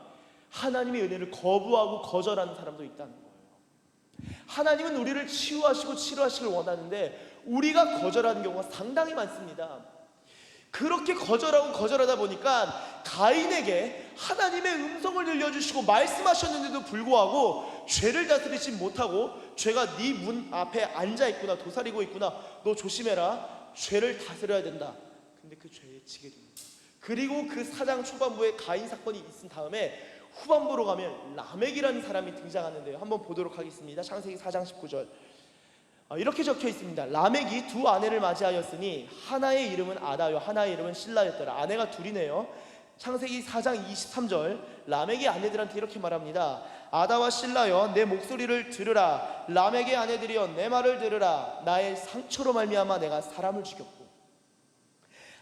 Speaker 3: 하나님의 은혜를 거부하고 거절하는 사람도 있다는 거예요. 하나님은 우리를 치유하시고 치료하시길 원하는데 우리가 거절하는 경우가 상당히 많습니다. 그렇게 거절하다 보니까 가인에게 하나님의 음성을 들려주시고 말씀하셨는데도 불구하고 죄를 다스리지 못하고 죄가 네 문 앞에 앉아있구나, 도사리고 있구나, 너 조심해라, 죄를 다스려야 된다. 근데 그 죄에 지게 됩니다. 그리고 그 4장 초반부에 가인 사건이 있은 다음에 후반부로 가면 라멕이라는 사람이 등장하는데요, 한번 보도록 하겠습니다. 창세기 4장 19절 이렇게 적혀 있습니다. 라멕이 두 아내를 맞이하였으니 하나의 이름은 아다요 하나의 이름은 실라였더라. 아내가 둘이네요. 창세기 4장 23절 라멕의 아내들한테 이렇게 말합니다. 아다와 실라여 내 목소리를 들으라. 라멕의 아내들이여 내 말을 들으라. 나의 상처로 말미암아 내가 사람을 죽였고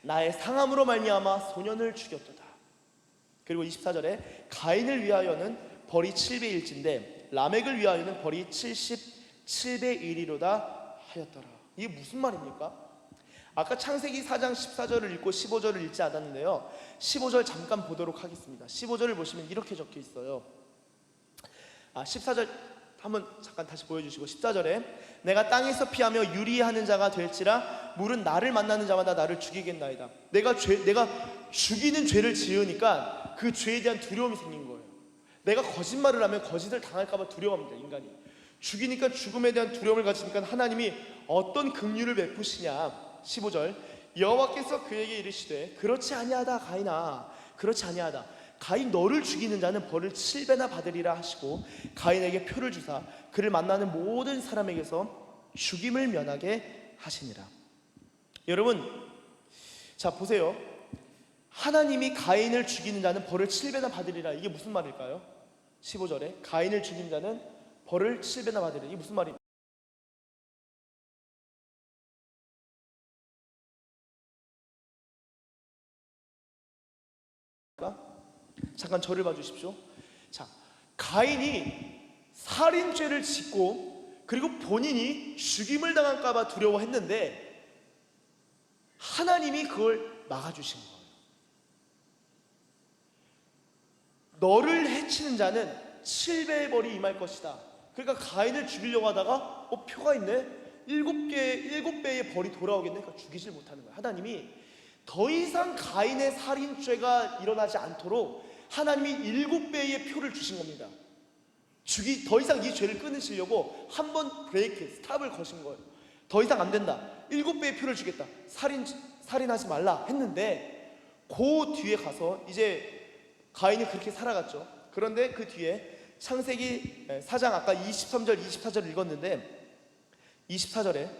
Speaker 3: 나의 상함으로 말미암아 소년을 죽였도다. 그리고 24절에 가인을 위하여는 벌이 700일진데 라멕을 위하여는 벌이 77배 1이로다 하였더라. 이게 무슨 말입니까? 아까 창세기 4장 14절을 읽고 15절을 읽지 않았는데요, 15절 잠깐 보도록 하겠습니다. 15절을 보시면 이렇게 적혀 있어요. 14절 한번 잠깐 다시 보여주시고 14절에 내가 땅에서 피하며 유리하는 자가 될지라 물은 나를 만나는 자마다 나를 죽이겠나이다. 내가 죽이는 죄를 지으니까 그 죄에 대한 두려움이 생긴 거예요. 내가 거짓말을 하면 거짓을 당할까 봐 두려워합니다, 인간이. 죽이니까 죽음에 대한 두려움을 가지니까 하나님이 어떤 긍휼을 베푸시냐. 15절 여호와께서 그에게 이르시되 그렇지 아니하다 가인아, 그렇지 아니하다. 가인 너를 죽이는 자는 벌을 7배나 받으리라 하시고 가인에게 표를 주사 그를 만나는 모든 사람에게서 죽임을 면하게 하시니라. 여러분 자 보세요. 하나님이 가인을 죽이는 자는 벌을 7배나 받으리라. 이게 무슨 말일까요? 15절에 가인을 죽인 자는 벌을 7배나 받으리라. 이게 무슨 말입니까? 잠깐 저를 봐주십시오. 자, 가인이 살인죄를 짓고 그리고 본인이 죽임을 당할까봐 두려워했는데 하나님이 그걸 막아주신 거예요. 너를 해치는 자는 7배의 벌이 임할 것이다. 그러니까 가인을 죽이려고 하다가 표가 있네. 7배의 벌이 돌아오겠네. 그러니까 죽이질 못하는 거예요. 하나님이 더 이상 가인의 살인죄가 일어나지 않도록 하나님이 7배의 표를 주신 겁니다. 더 이상 이 죄를 끊으시려고 한 번 브레이크, 스탑을 거신 거예요. 더 이상 안 된다. 7배의 표를 주겠다. 살인하지 말라 했는데 그 뒤에 가서 이제 가인이 그렇게 살아갔죠. 그런데 그 뒤에 창세기 4장 아까 23절 24절 읽었는데 24절에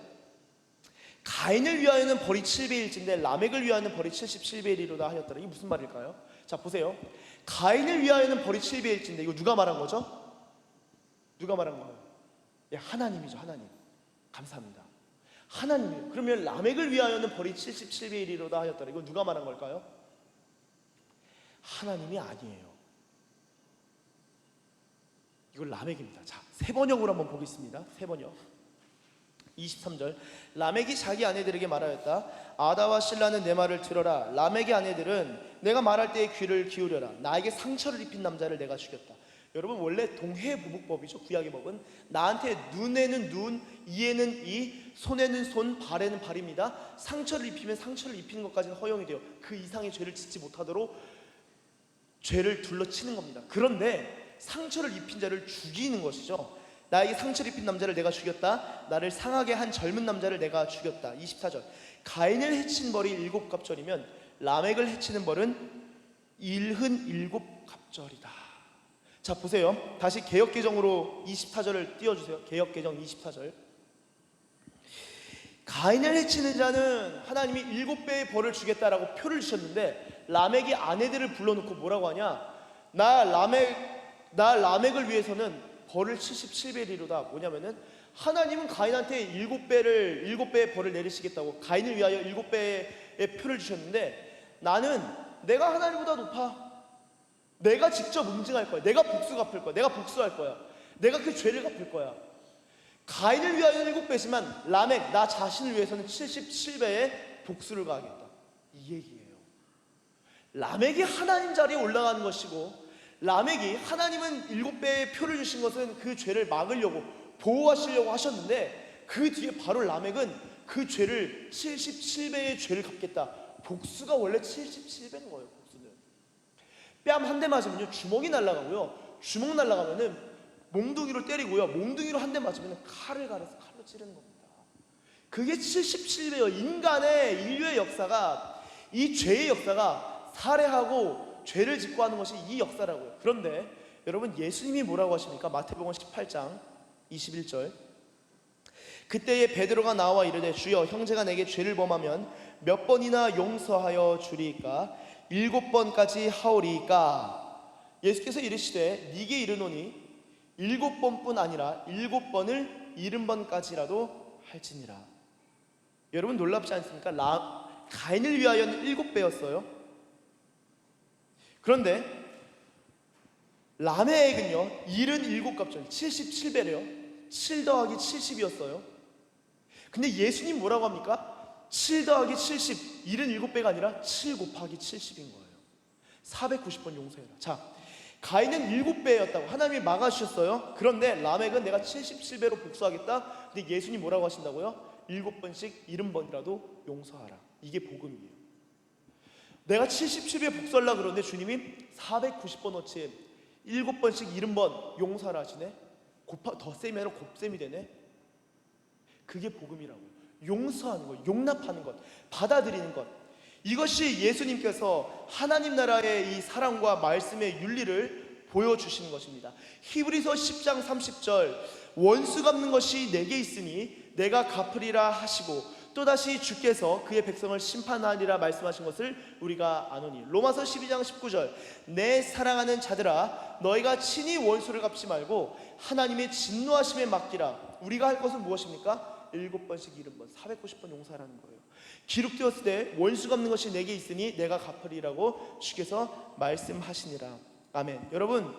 Speaker 3: 가인을 위하여는 벌이 7배일진데 라멕을 위하여는 벌이 77배이리로다 하였더라. 이게 무슨 말일까요? 자 보세요. 가인을 위하여는 벌이 7배일진데 이거 누가 말한 거죠? 누가 말한 거예요? 예, 하나님이죠. 하나님. 감사합니다. 하나님이에요. 그러면 라멕을 위하여는 벌이 77배이리로다 하였더라. 이거 누가 말한 걸까요? 하나님이 아니에요. 이건 라멕입니다. 자, 세 번역으로 한번 보겠습니다. 세 번역. 23절 라멕이 자기 아내들에게 말하였다. 아다와 실라는 내 말을 들어라. 라멕의 아내들은 내가 말할 때에 귀를 기울여라. 나에게 상처를 입힌 남자를 내가 죽였다. 여러분 원래 동해보복법이죠. 구약의 법은 나한테 눈에는 눈, 이에는 이, 손에는 손, 발에는 발입니다. 상처를 입히면 상처를 입히는 것까지는 허용이 돼요. 그 이상의 죄를 짓지 못하도록 죄를 둘러치는 겁니다. 그런데 상처를 입힌 자를 죽이는 것이죠. 나에게 상처를 입힌 남자를 내가 죽였다. 나를 상하게 한 젊은 남자를 내가 죽였다. 24절 가인을 해친 벌이 7갑절이면 라멕을 해치는 벌은 77갑절이다. 자 보세요. 다시 개역개정으로 24절을 띄워주세요. 개역개정 24절 가인을 해치는 자는 하나님이 7배의 벌을 주겠다라고 표를 주셨는데 라멕이 아내들을 불러놓고 뭐라고 하냐. 나 라멕을 위해서는 벌을 77배리로다. 뭐냐면은 하나님은 가인한테 7배의 벌을 내리시겠다고 가인을 위하여 7배의 표를 주셨는데 나는 내가 하나님보다 높아. 내가 직접 응징할 거야. 내가 복수 갚을 거야. 내가 복수할 거야. 내가 그 죄를 갚을 거야. 가인을 위하여는 7배지만 라멕 나 자신을 위해서는 77배의 복수를 가하겠다. 이 얘기예요. 라멕이 하나님 자리에 올라가는 것이고 라멕이 하나님은 7배의 표를 주신 것은 그 죄를 막으려고 보호하시려고 하셨는데 그 뒤에 바로 라멕은 그 죄를 77배의 죄를 갚겠다. 복수가 원래 77배인 거예요. 복수는 뺨 한 대 맞으면요 주먹이 날아가고요. 주먹 날아가면은 몽둥이로 때리고요. 몽둥이로 한 대 맞으면 칼을 갈아서 칼로 찌르는 겁니다. 그게 77배예요. 인류의 역사가 이 죄의 역사가 살해하고 죄를 짓고 하는 것이 이 역사라고요. 그런데 여러분 예수님이 뭐라고 하십니까? 마태복음 18장 21절 그때에 베드로가 나와 이르되 주여 형제가 내게 죄를 범하면 몇 번이나 용서하여 주리이까? 7번까지 하오리이까? 예수께서 이르시되 네게 이르노니 7번뿐 아니라 7번을 70번까지라도 할지니라. 여러분 놀랍지 않습니까? 가인을 위하여는 7배였어요. 그런데 라멕은요 77갑절 77배래요. 7 더하기 70이었어요. 근데 예수님 뭐라고 합니까? 7 더하기 70 77배가 아니라 7 곱하기 70인 거예요. 490번 용서해라. 자 가인은 7배였다고 하나님이 막아주셨어요. 그런데 라멕은 내가 77배로 복수하겠다. 근데 예수님 뭐라고 하신다고요? 7번씩 70번이라도 용서하라. 이게 복음이에요. 내가 77배 복수하려고 그러는데 주님이 490번어치 7번씩 70번 용서하라 하시네. 덧셈이 아니라 곱셈이 되네. 그게 복음이라고요. 용서하는 것, 용납하는 것, 받아들이는 것. 이것이 예수님께서 하나님 나라의 이 사랑과 말씀의 윤리를 보여주시는 것입니다. 히브리서 10장 30절 원수 갚는 것이 내게 있으니 내가 갚으리라 하시고 또다시 주께서 그의 백성을 심판하리라 말씀하신 것을 우리가 아노니. 로마서 12장 19절 내 사랑하는 자들아 너희가 친히 원수를 갚지 말고 하나님의 진노하심에 맡기라. 우리가 할 것은 무엇입니까? 7번씩 70번 490번 용서하라는 거예요. 기록되었을 때 원수 갚는 것이 내게 있으니 내가 갚으리라고 주께서 말씀하시니라. 아멘. 여러분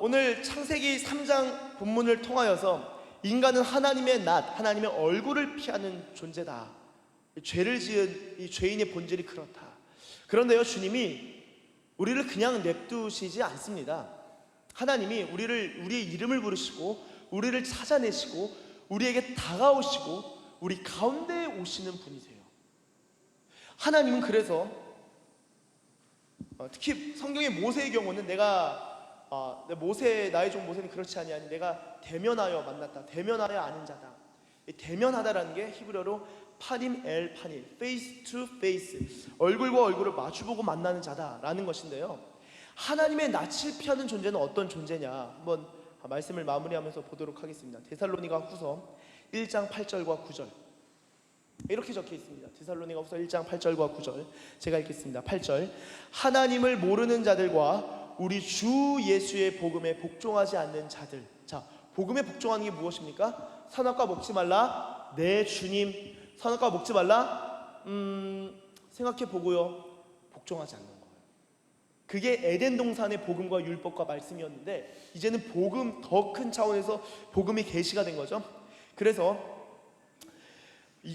Speaker 3: 오늘 창세기 3장 본문을 통하여서 인간은 하나님의 낯, 하나님의 얼굴을 피하는 존재다. 죄를 지은 이 죄인의 본질이 그렇다. 그런데요 주님이 우리를 그냥 냅두시지 않습니다. 하나님이 우리의 이름을 부르시고 우리를 찾아내시고 우리에게 다가오시고 우리 가운데에 오시는 분이세요. 하나님은 그래서 특히 성경의 모세의 경우는 나의 종 모세는 그렇지 아니하니 내가 대면하여 만났다. 대면하여 아는 자다. 대면하다라는 게 히브리어로 파님 엘 파님, face to face, 얼굴과 얼굴을 마주보고 만나는 자다라는 것인데요. 하나님의 낯을 피하는 존재는 어떤 존재냐, 한번 말씀을 마무리하면서 보도록 하겠습니다. 데살로니가 후서 1장 8절과 9절 이렇게 적혀 있습니다. 데살로니가 후서 1장 8절과 9절 제가 읽겠습니다. 8절, 하나님을 모르는 자들과 우리 주 예수의 복음에 복종하지 않는 자들. 자, 복음에 복종하는 게 무엇입니까? 선악과 먹지 말라, 내 주님 선악과 먹지 말라, 생각해 보고요, 복종하지 않는 거예요. 그게 에덴 동산의 복음과 율법과 말씀이었는데, 이제는 복음, 더 큰 차원에서 복음이 계시가 된 거죠. 그래서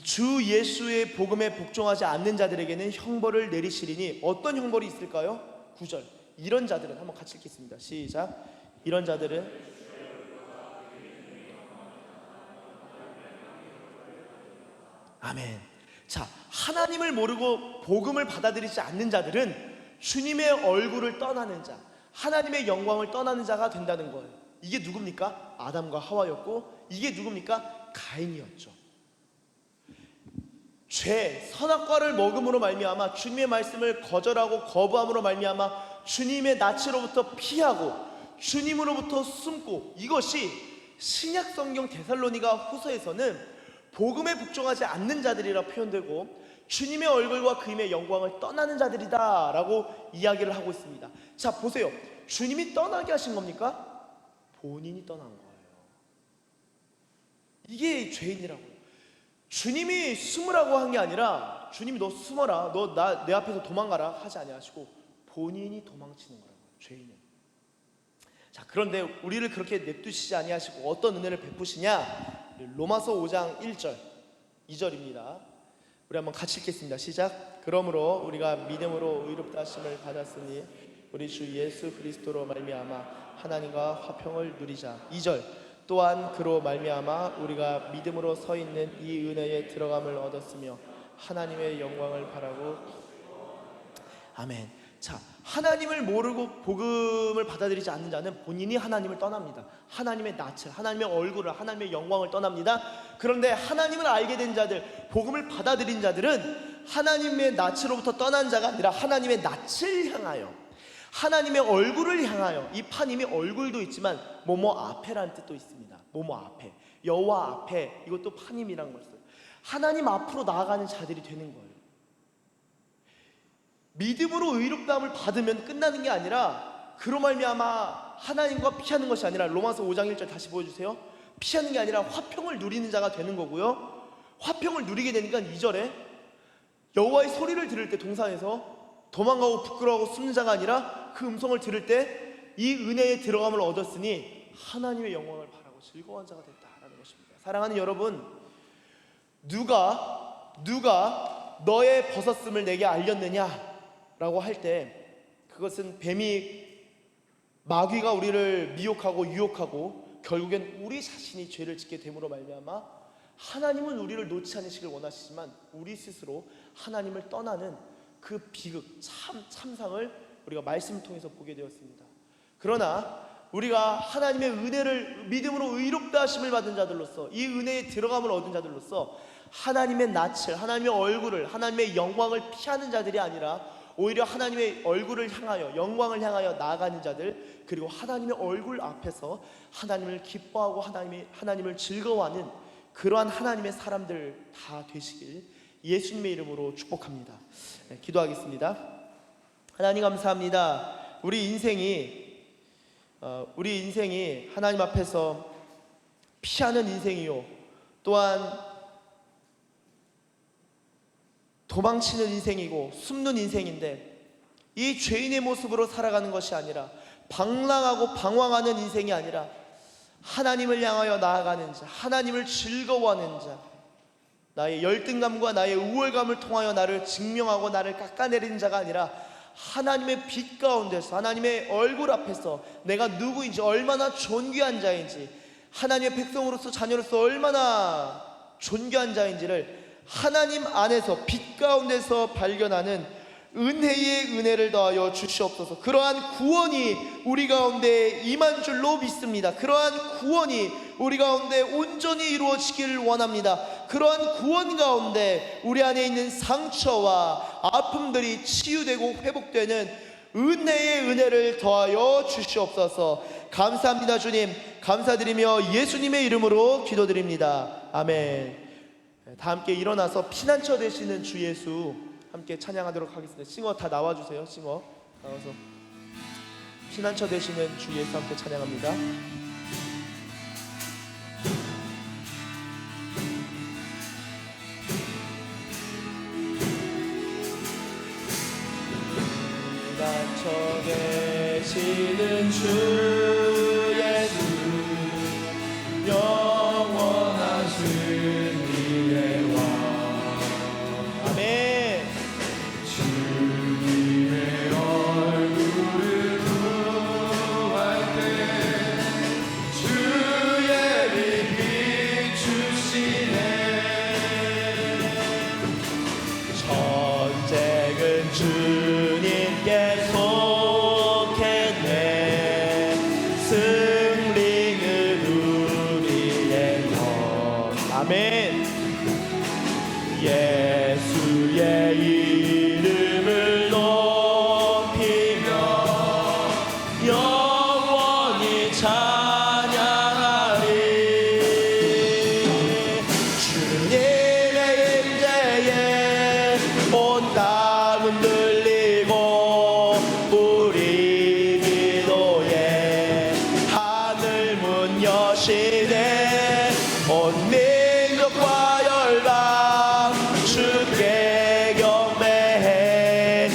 Speaker 3: 주 예수의 복음에 복종하지 않는 자들에게는 형벌을 내리시리니, 어떤 형벌이 있을까요? 9절, 이런 자들은, 한번 같이 읽겠습니다. 시작. 이런 자들은 아멘. 자, 하나님을 모르고 복음을 받아들이지 않는 자들은 주님의 얼굴을 떠나는 자, 하나님의 영광을 떠나는 자가 된다는 거예요. 이게 누굽니까? 아담과 하와였고, 이게 누굽니까? 가인이었죠. 죄, 선악과를 먹음으로 말미암아 주님의 말씀을 거절하고 거부함으로 말미암아 주님의 낯으로부터 피하고 주님으로부터 숨고, 이것이 신약 성경 데살로니가 후서에서는 복음에 복종하지 않는 자들이라 표현되고, 주님의 얼굴과 그림의 영광을 떠나는 자들이다 라고 이야기를 하고 있습니다. 자, 보세요. 주님이 떠나게 하신 겁니까? 본인이 떠난 거예요. 이게 죄인이라고요. 주님이 숨으라고 한 게 아니라, 주님이 너 숨어라, 너 내 앞에서 도망가라 하지 아니하시고 본인이 도망치는 거라고요, 죄인은. 자, 그런데 우리를 그렇게 냅두시지 아니하시고 어떤 은혜를 베푸시냐? 로마서 5장 1절 2절입니다. 우리 한번 같이 읽겠습니다. 시작. 그러므로 우리가 믿음으로 의롭다 하심을 받았으니 우리 주 예수 그리스도로 말미암아 하나님과 화평을 누리자. 2절, 또한 그로 말미암아 우리가 믿음으로 서 있는 이 은혜에 들어감을 얻었으며 하나님의 영광을 바라고. 아멘. 자, 하나님을 모르고 복음을 받아들이지 않는 자는 본인이 하나님을 떠납니다. 하나님의 낯을, 하나님의 얼굴을, 하나님의 영광을 떠납니다. 그런데 하나님을 알게 된 자들, 복음을 받아들인 자들은 하나님의 낯으로부터 떠난 자가 아니라 하나님의 낯을 향하여, 하나님의 얼굴을 향하여, 이 파님이 얼굴도 있지만 뭐뭐 앞에라는 뜻도 있습니다. 뭐뭐 앞에, 여호와 앞에, 이것도 파님이라는 거였어요. 하나님 앞으로 나아가는 자들이 되는 거예요. 믿음으로 의롭다함을 받으면 끝나는 게 아니라, 그로 말미암아 하나님과 피하는 것이 아니라, 로마서 5장 1절 다시 보여주세요. 피하는 게 아니라 화평을 누리는 자가 되는 거고요. 화평을 누리게 되니까 2절에 여호와의 소리를 들을 때, 동산에서 도망가고 부끄러워하고 숨는 자가 아니라 그 음성을 들을 때 이 은혜에 들어감을 얻었으니 하나님의 영광을 바라고 즐거워한 자가 됐다라는 것입니다. 사랑하는 여러분, 누가 너의 벗었음을 내게 알렸느냐 라고 할 때, 그것은 뱀이, 마귀가 우리를 미혹하고 유혹하고 결국엔 우리 자신이 죄를 짓게 됨으로 말미암아 하나님은 우리를 놓지 않으시길 원하시지만 우리 스스로 하나님을 떠나는 그 비극, 참상을 우리가 말씀을 통해서 보게 되었습니다. 그러나 우리가 하나님의 은혜를, 믿음으로 의롭다 하심을 받은 자들로서, 이 은혜에 들어감을 얻은 자들로서 하나님의 낯을, 하나님의 얼굴을, 하나님의 영광을 피하는 자들이 아니라 오히려 하나님의 얼굴을 향하여, 영광을 향하여 나아가는 자들, 그리고 하나님의 얼굴 앞에서 하나님을 기뻐하고 하나님을 즐거워하는 그러한 하나님의 사람들 다 되시길 예수님의 이름으로 축복합니다. 네, 기도하겠습니다. 하나님 감사합니다. 우리 인생이 하나님 앞에서 피하는 인생이요, 또한 도망치는 인생이고 숨는 인생인데, 이 죄인의 모습으로 살아가는 것이 아니라, 방랑하고 방황하는 인생이 아니라 하나님을 향하여 나아가는 자, 하나님을 즐거워하는 자, 나의 열등감과 나의 우월감을 통하여 나를 증명하고 나를 깎아내리는 자가 아니라 하나님의 빛 가운데서, 하나님의 얼굴 앞에서 내가 누구인지, 얼마나 존귀한 자인지, 하나님의 백성으로서, 자녀로서 얼마나 존귀한 자인지를 하나님 안에서, 빛 가운데서 발견하는 은혜의 은혜를 더하여 주시옵소서. 그러한 구원이 우리 가운데 임한 줄로 믿습니다. 그러한 구원이 우리 가운데 온전히 이루어지기를 원합니다. 그러한 구원 가운데 우리 안에 있는 상처와 아픔들이 치유되고 회복되는 은혜의 은혜를 더하여 주시옵소서. 감사합니다. 주님, 감사드리며 예수님의 이름으로 기도드립니다. 아멘. 다 함께 일어나서 피난처 되시는 주 예수 함께 찬양하도록 하겠습니다. 싱어 다 나와주세요. 싱어 나와서 피난처 되시는 주 예수 함께 찬양합니다. 피난처 되시는 주 예수 영원한 승리의 왕. 아멘.
Speaker 2: 주님의 얼굴을 구할 때 주의 빛 비추시네.
Speaker 3: 전쟁은 주님께 속했네. 승리는 우리의 것. 아멘. 예수의 이름을 높이며 영원히 찬양하리. 주님의 임재에 온 땅은 들리고 우리 기도에 하늘 문 여시네. 온 민족과 열방 주께 경배해.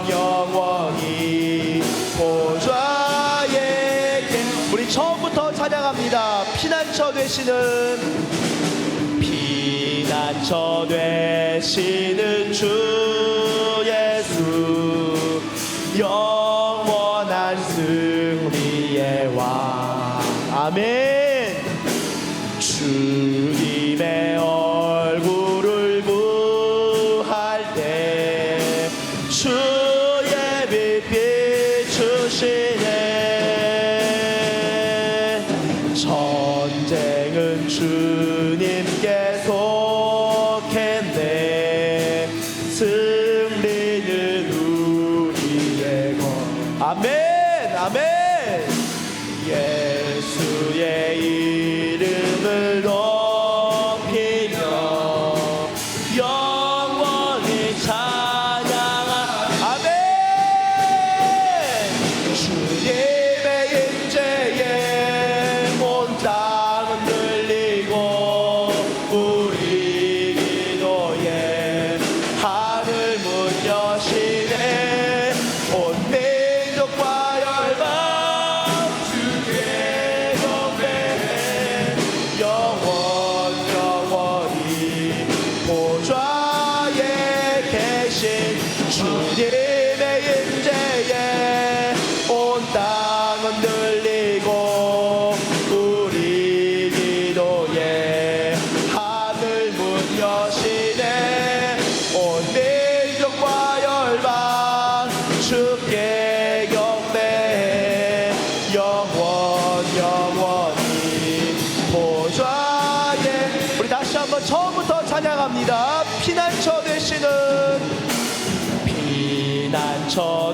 Speaker 3: 영원히 보좌에 우리 처음부터 찬양합니다. 피난처 되시는 주 예수 영원한 승리의 왕. 아멘. 주님의 얼굴을 구할 때 주의 빛 비추시네. 전쟁은 주님께 속했네. 승리는 우리의 것. 아멘. 아멘. 예수의 이름을 높이며 영원히 찬양하. 아멘. 주님의 임재에 온 땅은 들리고 우리 기도에 하늘 문 여시네. 온 민족과 열방 영원히 보좌에 계신 주님의 임재에 온 땅은 들리고 우리 기도에 하늘 문 여시네. 온 민족과 열방 주께 경배해. 영원히 보좌에. 우리 다시 한번 처음부터 찬양합니다. 피난처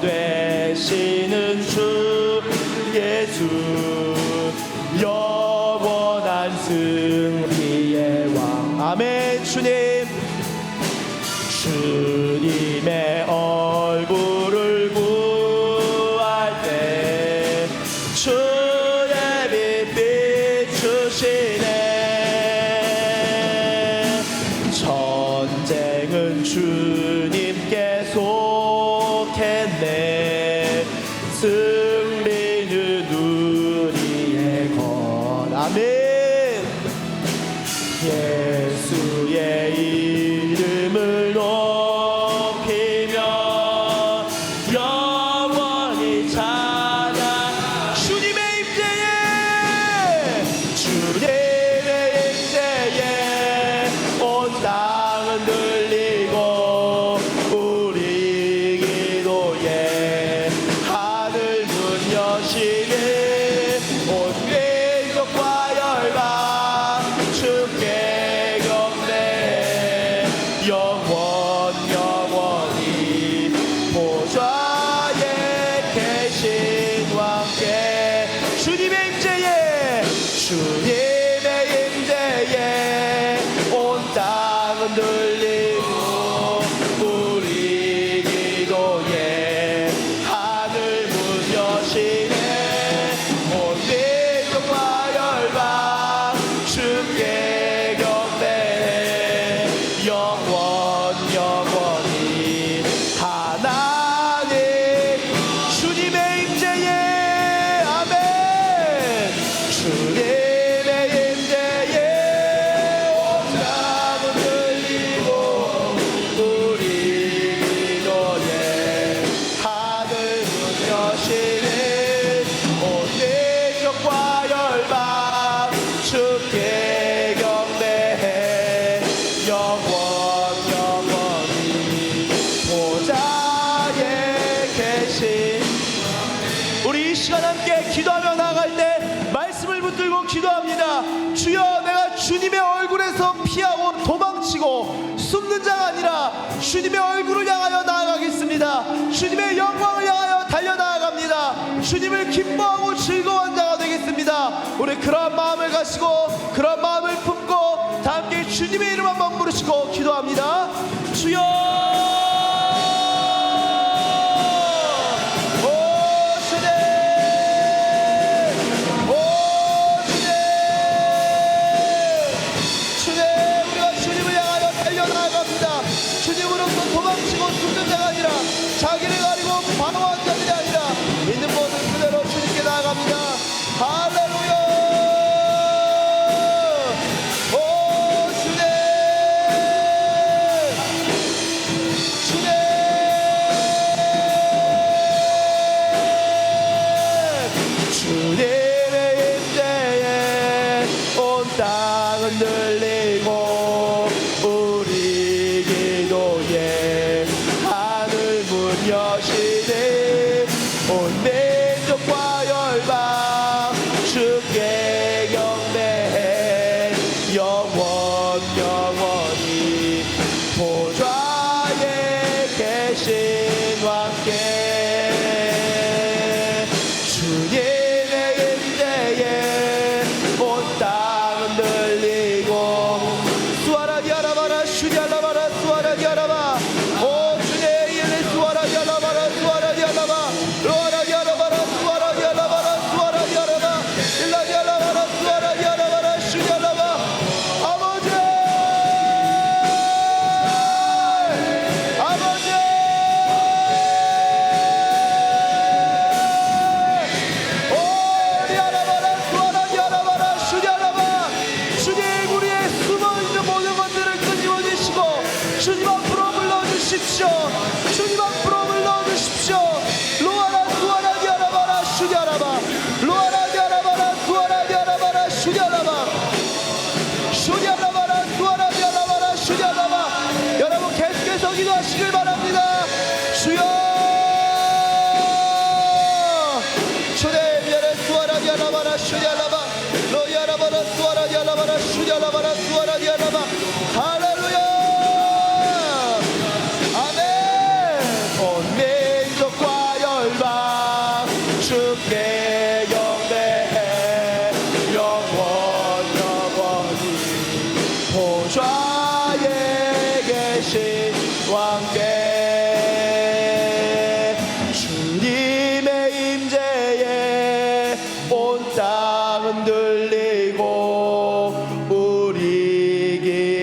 Speaker 3: 되시는 주 예수 영원한 승리의 왕. 아멘. 주님의 얼굴을 구할 때 주의 빛 비추시네. 전쟁은 주님께 속했네. 승리는 우리의 것. 아멘. 예수의 이름을 높이며 영원히 찬양. 주님의 임재에 온 땅은 들리고 영원히 하나님 주님의 임재에 아멘 주님의 임재에 온 땅은 들리고 우리 기도에 하늘 문 여시는 온 민족과 열방 주께 경배해 영원히 보좌에 계신 우리 이 시간 함께 기도하며 나아갈 때 말씀을 붙들고 기도합니다. 주여 내가 주님의 얼굴에서 피하고 도망치고 숨는 자가 아니라 주님의 얼굴을 향하여 나아가겠습니다. 주님의 영광을 향하여 달려나아갑니다. 주님을 기뻐하고 즐거운 자가 되겠습니다. 우리 그러한 마음을 가지고 그러한 마음을 품고 다 함께 주님의 이름 한번 부르시고 기도합니다. 주여 주님으로부터 도망치고 숨는 자가 아니라 자기를 가리고 방어한 자들이 아니라 있는 모든 그대로 주님께 나아갑니다. 할렐루야. 오 주님 주님 주님의 임재에 온 땅은 들리고 우리 기도에 하늘 문 여시네 온 민족과 열방 주께 경배해 영원히 보좌에 계신 왕께 주님의 임재에 온 땅은 들리고 수아라디아라바라 슈디알라바라 수아라디아라바 오 주의 일레 수아라디아라바라 수아라디아라바 로아라디아라바라 수아라디아라바라 수아라디아라바 일라디아라바라 수아라디아라바라 슈디알라바 아버지 아버지 오 리아라바라 수아라디아라바라 슈디알라바 주님 우리의 숨어있는 모든 것들을 끄집어내시고 주님 앞으로 불러주십시오. 주님 앞으로 불러주십시오. 로아라 수아라 디아라바라 슈디아라바 로아라 디아라바라 수아라 디아라바라 슈디아라바 슈디아라바라 수아라 디아라바라 슈디아라바 여러분 계속해서 기도하시길 바랍니다. 주여 주님 예레 수아라 디아라바라 슈디아라바 로야라바라 수아라 디아라바라 슈디아라바라 수아라 디아라바 할렐루야 아멘 온 민족과 열방 주께 경배해 영원히 보좌에 계신 왕께 주님의 임재에 온 땅은 들리고 우리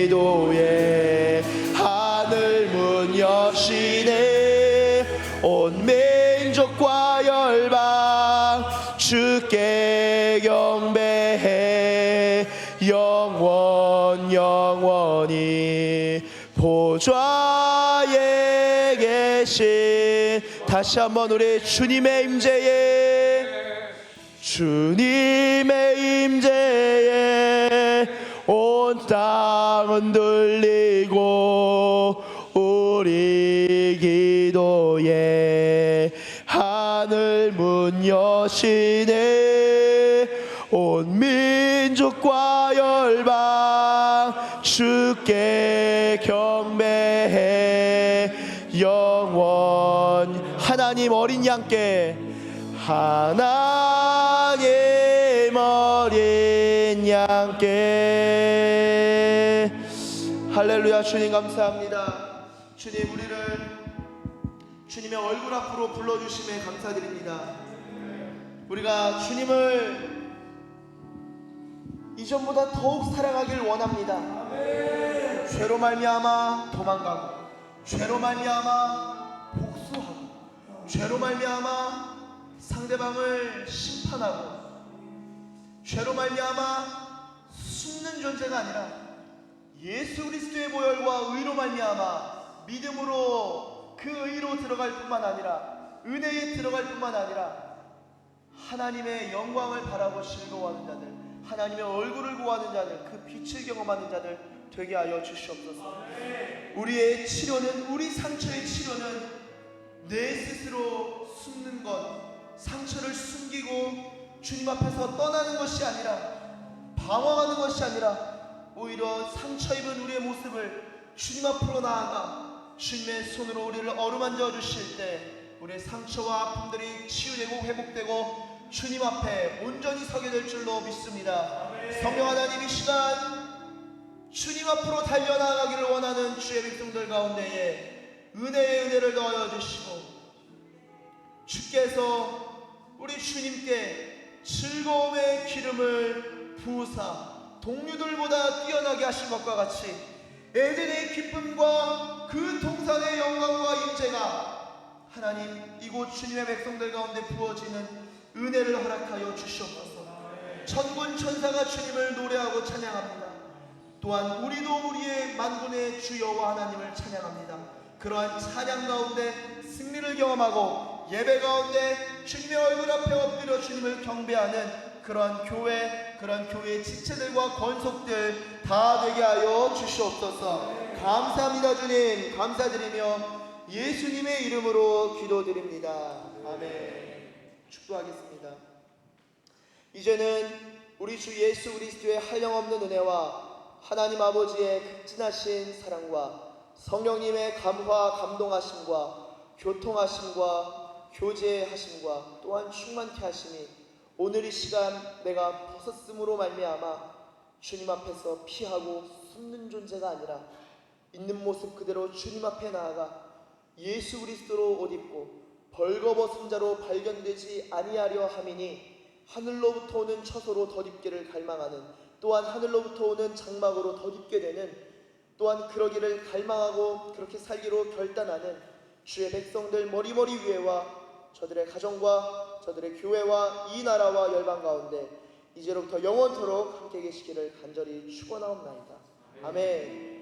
Speaker 3: 기도에 하늘 문 여시네 온 민족과 열방 주께 경배해 영원히 보좌에 계신 다시 한번 우리 주님의 임재에 주님의 임재에 온 땅은 들리고 우리 기도에 하늘 문 여시네 온 민족과 열방 주께 경배해 영원 하나님 어린 양께 하나님 어린 양께 할렐루야. 주님 감사합니다. 주님 우리를 주님의 얼굴 앞으로 불러주심에 감사드립니다. 우리가 주님을 이전보다 더욱 사랑하길 원합니다. 죄로 말미암아 도망가고, 죄로 말미암아 복수하고, 죄로 말미암아 상대방을 심판하고, 죄로 말미암아 숨는 존재가 아니라 예수 그리스도의 보혈과 의로 말미암아 믿음으로 그 의로 들어갈 뿐만 아니라 은혜에 들어갈 뿐만 아니라 하나님의 영광을 바라고 즐거워하는 자들, 하나님의 얼굴을 구하는 자들, 그 빛을 경험하는 자들 되게 하여 주시옵소서. 우리의 치료는, 우리 상처의 치료는 내 스스로 숨는 것, 상처를 숨기고 주님 앞에서 떠나는 것이 아니라, 방황하는 것이 아니라 오히려 상처 입은 우리의 모습을 주님 앞으로 나아가 주님의 손으로 우리를 어루만져 주실 때 우리의 상처와 아픔들이 치유되고 회복되고 주님 앞에 온전히 서게 될 줄로 믿습니다. 성령 하나님, 이 시간 주님 앞으로 달려나가기를 원하는 주의 백성들 가운데에 은혜의 은혜를 더하여 주시고, 주께서 우리 주님께 즐거움의 기름을 부으사 동류들보다 뛰어나게 하신 것과 같이 에덴의 기쁨과 그 동산의 영광과 임재가 하나님 이곳 주님의 백성들 가운데 부어지는 은혜를 허락하여 주시옵소서. 천군 천사가 주님을 노래하고 찬양합니다. 또한 우리도 우리의 만군의 주 여호와 하나님을 찬양합니다. 그러한 찬양 가운데 승리를 경험하고 예배 가운데 주님의 얼굴 앞에 엎드려 주님을 경배하는 그러한 교회의 지체들과 권속들 다 되게 하여 주시옵소서. 감사합니다. 주님, 감사드리며 예수님의 이름으로 기도드립니다. 아멘. 축도하겠습니다. 이제는 우리 주 예수 그리스도의 한량없는 은혜와 하나님 아버지의 극진하신 사랑과 성령님의 감화 감동하심과 교통하심과 교제하심과 또한 충만케 하심이 오늘 이 시간 내가 벗었음으로 말미암아 주님 앞에서 피하고 숨는 존재가 아니라 있는 모습 그대로 주님 앞에 나아가 예수 그리스도로 옷 입고 벌거벗은 자로 발견되지 아니하려 함이니 하늘로부터 오는 처소로 덧입기를 갈망하는, 또한 하늘로부터 오는 장막으로 덧입게 되는, 또한 그러기를 갈망하고 그렇게 살기로 결단하는 주의 백성들 머리머리 위에와 저들의 가정과 저들의 교회와 이 나라와 열방 가운데 이제로부터 영원토록 함께 계시기를 간절히 축원하옵나이다. 아멘.